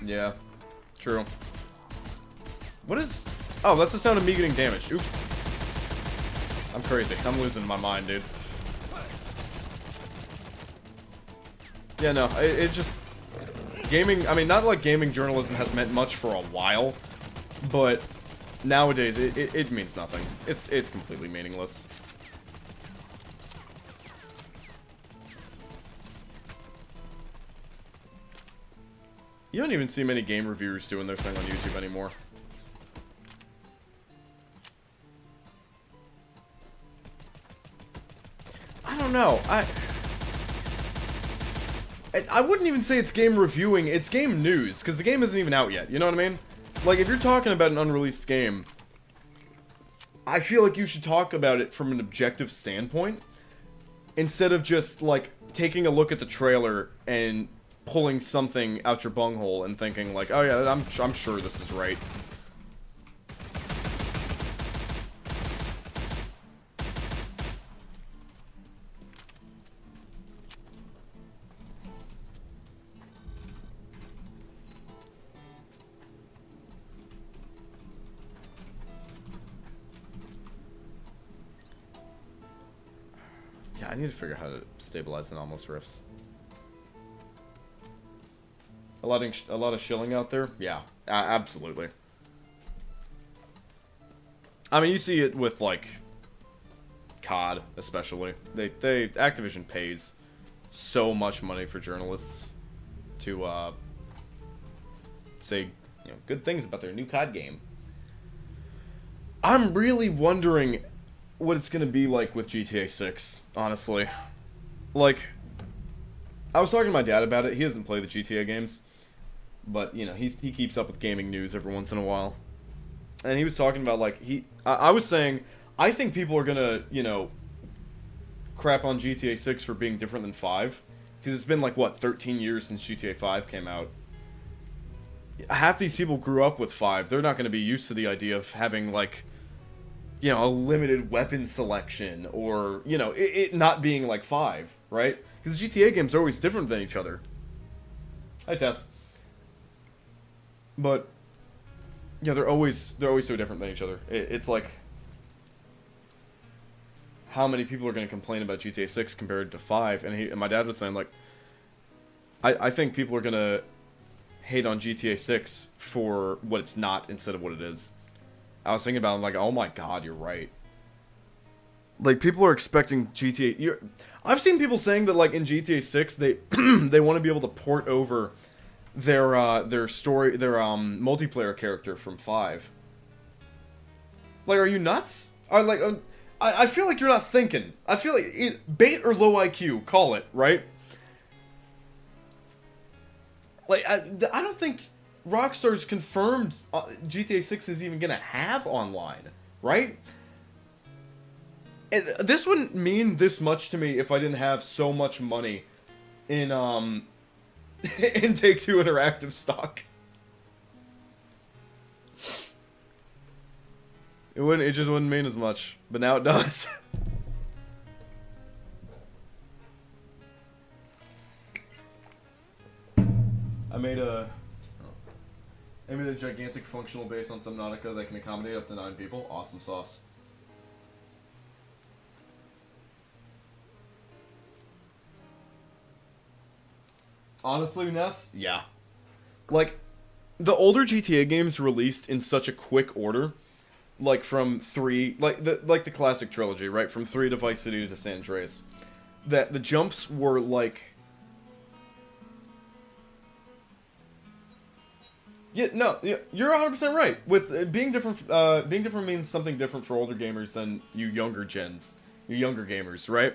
Yeah, true. What is... Oh, that's the sound of me getting damaged. Oops. I'm crazy. I'm losing my mind, dude. Yeah, no, it just... Gaming... I mean, not like gaming journalism has meant much for a while, but nowadays it means nothing. It's completely meaningless. You don't even see many game reviewers doing their thing on YouTube anymore. I don't know. I wouldn't even say it's game reviewing, it's game news, because the game isn't even out yet, you know what I mean? Like, if you're talking about an unreleased game, I feel like you should talk about it from an objective standpoint, instead of just, like, taking a look at the trailer and pulling something out your bunghole and thinking like, oh yeah, I'm sure this is right. Yeah, I need to figure out how to stabilize anomalous rifts. A lot of shilling out there? Yeah, absolutely. I mean, you see it with, like, COD, especially. Activision pays so much money for journalists to, say, good things about their new COD game. I'm really wondering what it's gonna be like with GTA 6, honestly. Like, I was talking to my dad about it. He doesn't play the GTA games. But, he keeps up with gaming news every once in a while. And he was talking about, like, I was saying, I think people are gonna, crap on GTA 6 for being different than 5. Because it's been, like, what, 13 years since GTA 5 came out. Half these people grew up with 5. They're not gonna be used to the idea of having, like, a limited weapon selection. Or, it not being, like, 5, right? Because GTA games are always different than each other. Hi, Tess. But, yeah, they're always so different than each other. It's like, how many people are going to complain about GTA 6 compared to 5? And my dad was saying, like, I think people are going to hate on GTA 6 for what it's not instead of what it is. I was thinking about it, like, oh my god, you're right. Like, people are expecting GTA... I've seen people saying that, like, in GTA 6, they they want to be able to port over their multiplayer character from 5. Like, are you nuts? I feel like you're not thinking. I feel like bait or low IQ, call it, right? Like, I don't think Rockstar's confirmed GTA 6 is even gonna have online, right? And this wouldn't mean this much to me if I didn't have so much money in in Take-Two Interactive stock. It just wouldn't mean as much, but now it does. I made a gigantic functional base on Subnautica that can accommodate up to 9 people. Awesome sauce. Honestly, Ness? Yeah. Like, the older GTA games released in such a quick order, like from 3, like the classic trilogy, right? From 3 to Vice City to San Andreas, that the jumps were like... Yeah, no, yeah, you're 100% right. With being different means something different for older gamers than you younger gens, you younger gamers, right?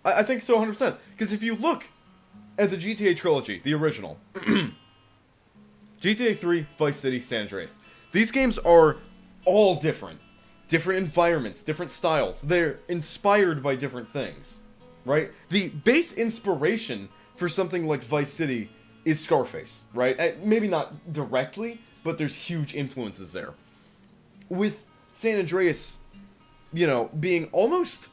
I think so 100%. Because if you look at the GTA trilogy, the original, GTA 3, Vice City, San Andreas, these games are all different. Different environments, different styles. They're inspired by different things, right? The base inspiration for something like Vice City is Scarface, right? Maybe not directly, but there's huge influences there. With San Andreas, you know, being almost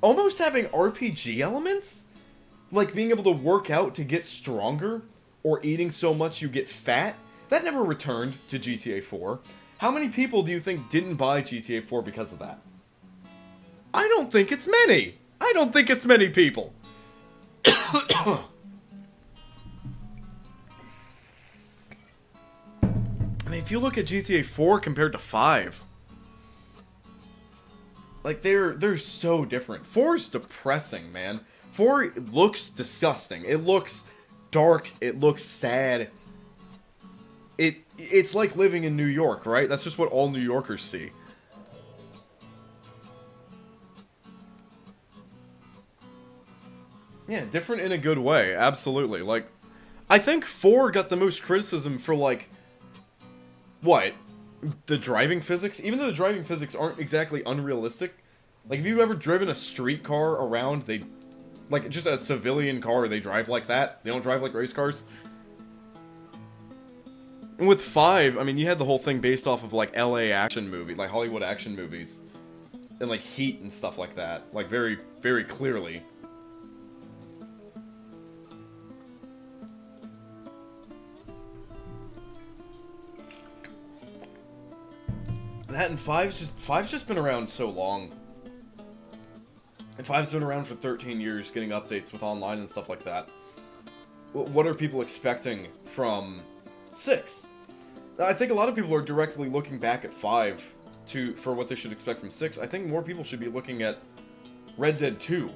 having RPG elements, like being able to work out to get stronger, or eating so much you get fat, that never returned to GTA 4. How many people do you think didn't buy GTA 4 because of that? I don't think it's many. I don't think it's many people. I mean, if you look at GTA 4 compared to 5, like, they're so different. 4 is depressing, man. 4 looks disgusting. It looks dark. It looks sad. It's like living in New York, right? That's just what all New Yorkers see. Yeah, different in a good way. Absolutely. Like, I think 4 got the most criticism for, like, what? The driving physics? Even though the driving physics aren't exactly unrealistic. Like, have you ever driven a street car around? Like, just a civilian car, they drive like that? They don't drive like race cars? And with 5, I mean, you had the whole thing based off of, like, LA action movie, like, Hollywood action movies. And, like, Heat and stuff like that. Like, very, very clearly. That and 5's just been around so long. And 5's been around for 13 years, getting updates with online and stuff like that. What are people expecting from 6? I think a lot of people are directly looking back at 5 for what they should expect from 6. I think more people should be looking at Red Dead 2.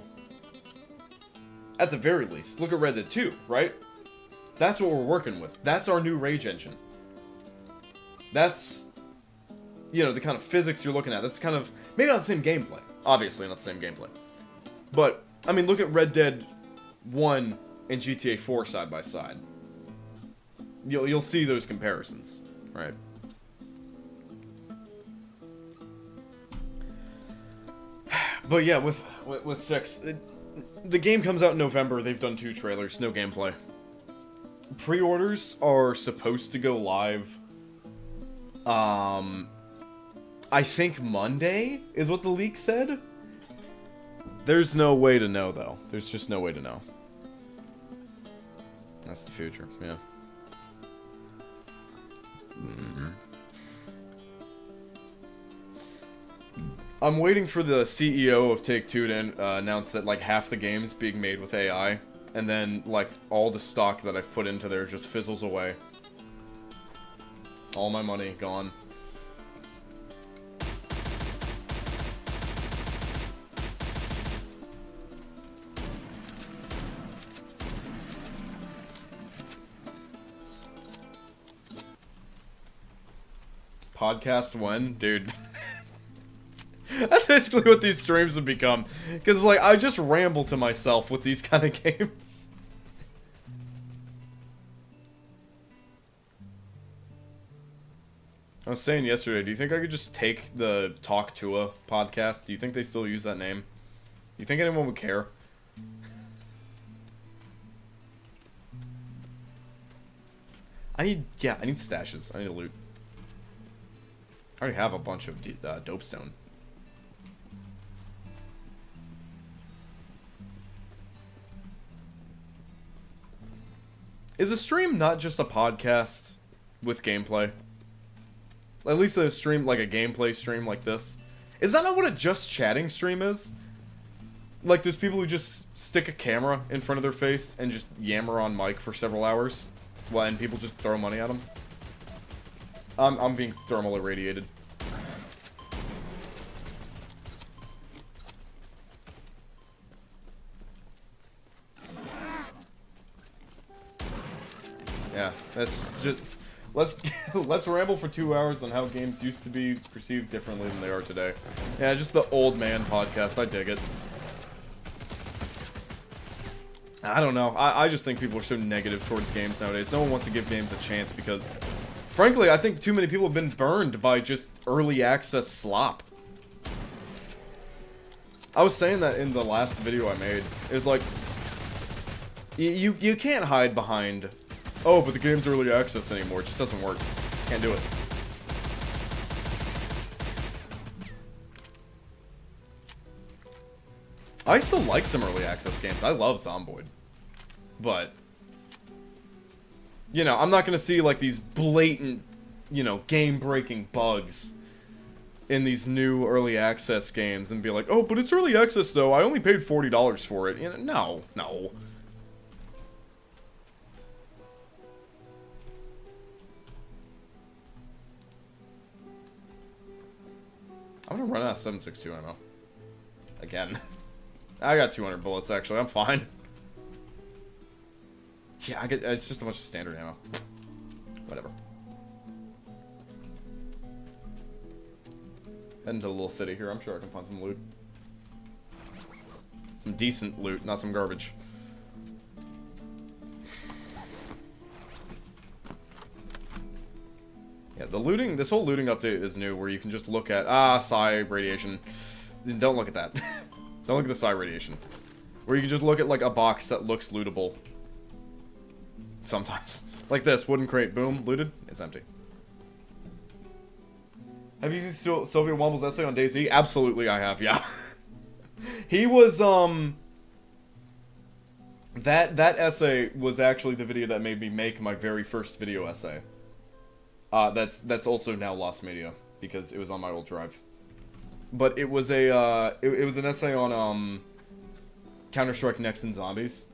At the very least. Look at Red Dead 2, right? That's what we're working with. That's our new Rage engine. That's, you know, the kind of physics you're looking at. That's kind of, maybe not the same gameplay. Obviously not the same gameplay. But, I mean, look at Red Dead 1 and GTA 4 side by side. You'll see those comparisons, right? But yeah, with 6, the game comes out in November. They've done 2 trailers, no gameplay. Pre-orders are supposed to go live. I think Monday is what the leak said. There's no way to know, though. There's just no way to know. That's the future, yeah. I'm waiting for the CEO of Take-Two to announce that, like, half the game's being made with AI, and then, like, all the stock that I've put into there just fizzles away. All my money gone. Podcast when? Dude. That's basically what these streams have become. Because, like, I just ramble to myself with these kind of games. I was saying yesterday, do you think I could just take the Talk to a podcast? Do you think they still use that name? Do you think anyone would care? I need stashes. I need loot. I already have a bunch of dopestone. Is a stream not just a podcast with gameplay? At least a stream, like a gameplay stream like this. Is that not what a just chatting stream is? Like, there's people who just stick a camera in front of their face and just yammer on mic for several hours. Well, and people just throw money at them. I'm being thermal irradiated. Yeah, that's just... Let's ramble for 2 hours on how games used to be perceived differently than they are today. Yeah, just the old man podcast. I dig it. I don't know. I just think people are so negative towards games nowadays. No one wants to give games a chance because, frankly, I think too many people have been burned by just early access slop. I was saying that in the last video I made. It was like, you can't hide behind, oh, but the game's early access anymore. It just doesn't work. Can't do it. I still like some early access games. I love Zomboid. But, you know, I'm not going to see, like, these blatant, you know, game-breaking bugs in these new early access games and be like, oh, but it's early access, though. I only paid $40 for it. You know, no. I'm going to run out of 7.62 ammo. Again. I got 200 bullets, actually. I'm fine. Yeah, it's just a bunch of standard ammo. Whatever. Heading to a little city here. I'm sure I can find some loot. Some decent loot, not some garbage. Yeah, the looting, this whole looting update is new, where you can just look at, psi radiation. Don't look at that. Don't look at the psi radiation. Where you can just look at, like, a box that looks lootable. Sometimes. Like this, wooden crate, boom, looted, it's empty. Have you seen Soviet Womble's essay on DayZ? Absolutely I have, yeah. He was, That essay was actually the video that made me make my very first video essay. That's also now lost media, because it was on my old drive. But it was a, it was an essay on, Counter-Strike Next and Zombies.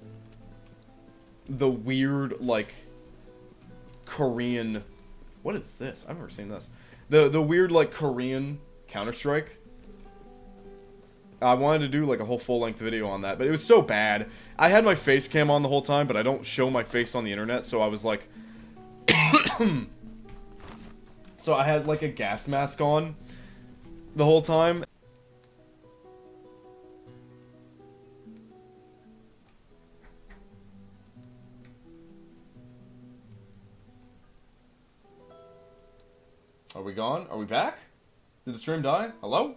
The weird, like, Korean... What is this? I've never seen this. The weird, like, Korean Counter-Strike. I wanted to do, like, a whole full-length video on that, but it was so bad. I had my face cam on the whole time, but I don't show my face on the internet, so I was like... So I had, like, a gas mask on the whole time. Are we gone? Are we back? Did the stream die? Hello?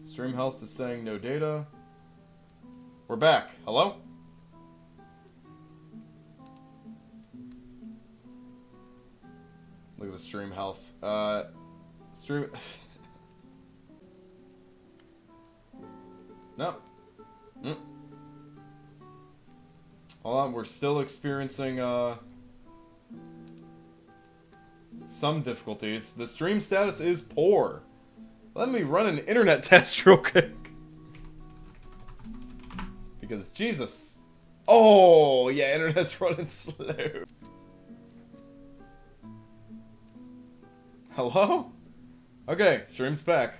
Stream health is saying no data. We're back. Hello? Look at the stream health. Stream... No. Hold on, we're still experiencing, some difficulties. The stream status is poor. Let me run an internet test real quick. Because, Jesus. Oh, yeah, internet's running slow. Hello? Okay, stream's back.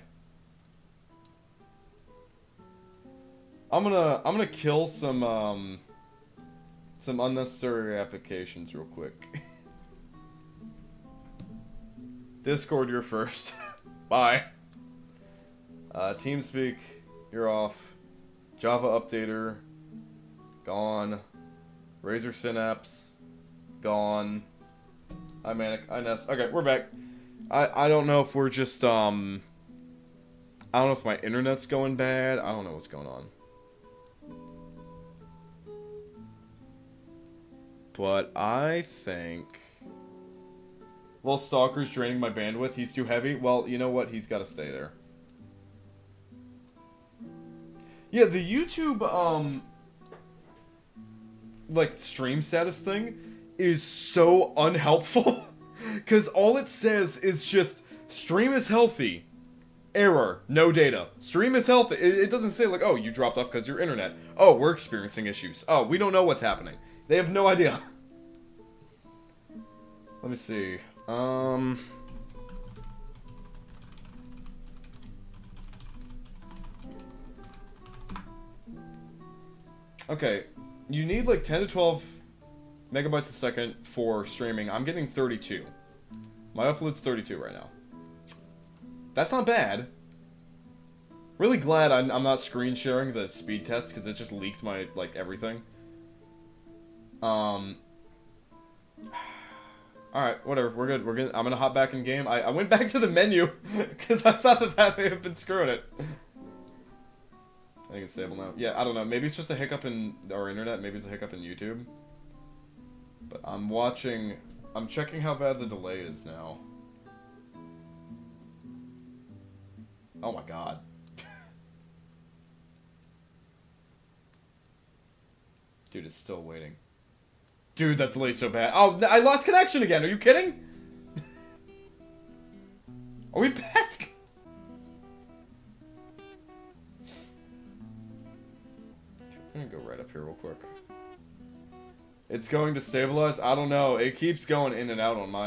I'm gonna kill some unnecessary applications real quick. Discord, you're first. Bye. TeamSpeak, you're off. Java Updater, gone. Razer Synapse, gone. iManic, iNest. Okay, we're back. I don't know if we're just, I don't know if my internet's going bad. I don't know what's going on. But I think... Well, Stalker's draining my bandwidth. He's too heavy. Well, you know what? He's got to stay there. Yeah, the YouTube, like, stream status thing is so unhelpful. Because all it says is just, stream is healthy. Error. No data. Stream is healthy. It doesn't say, like, oh, you dropped off because your internet. Oh, we're experiencing issues. Oh, we don't know what's happening. They have no idea. Let me see. Okay. You need, like, 10 to 12 megabytes a second for streaming. I'm getting 32. My upload's 32 right now. That's not bad. Really glad I'm not screen sharing the speed test because it just leaked my, like, everything. Alright, whatever. We're good. We're good. I'm gonna hop back in game. I went back to the menu because I thought that may have been screwing it. I think it's stable now. Yeah, I don't know. Maybe it's just a hiccup in our internet. Maybe it's a hiccup in YouTube. But I'm watching... I'm checking how bad the delay is now. Oh my god. Dude, it's still waiting. Dude, that delay's so bad. Oh, I lost connection again. Are you kidding? Are we back? I'm gonna go right up here real quick. It's going to stabilize? I don't know. It keeps going in and out on my...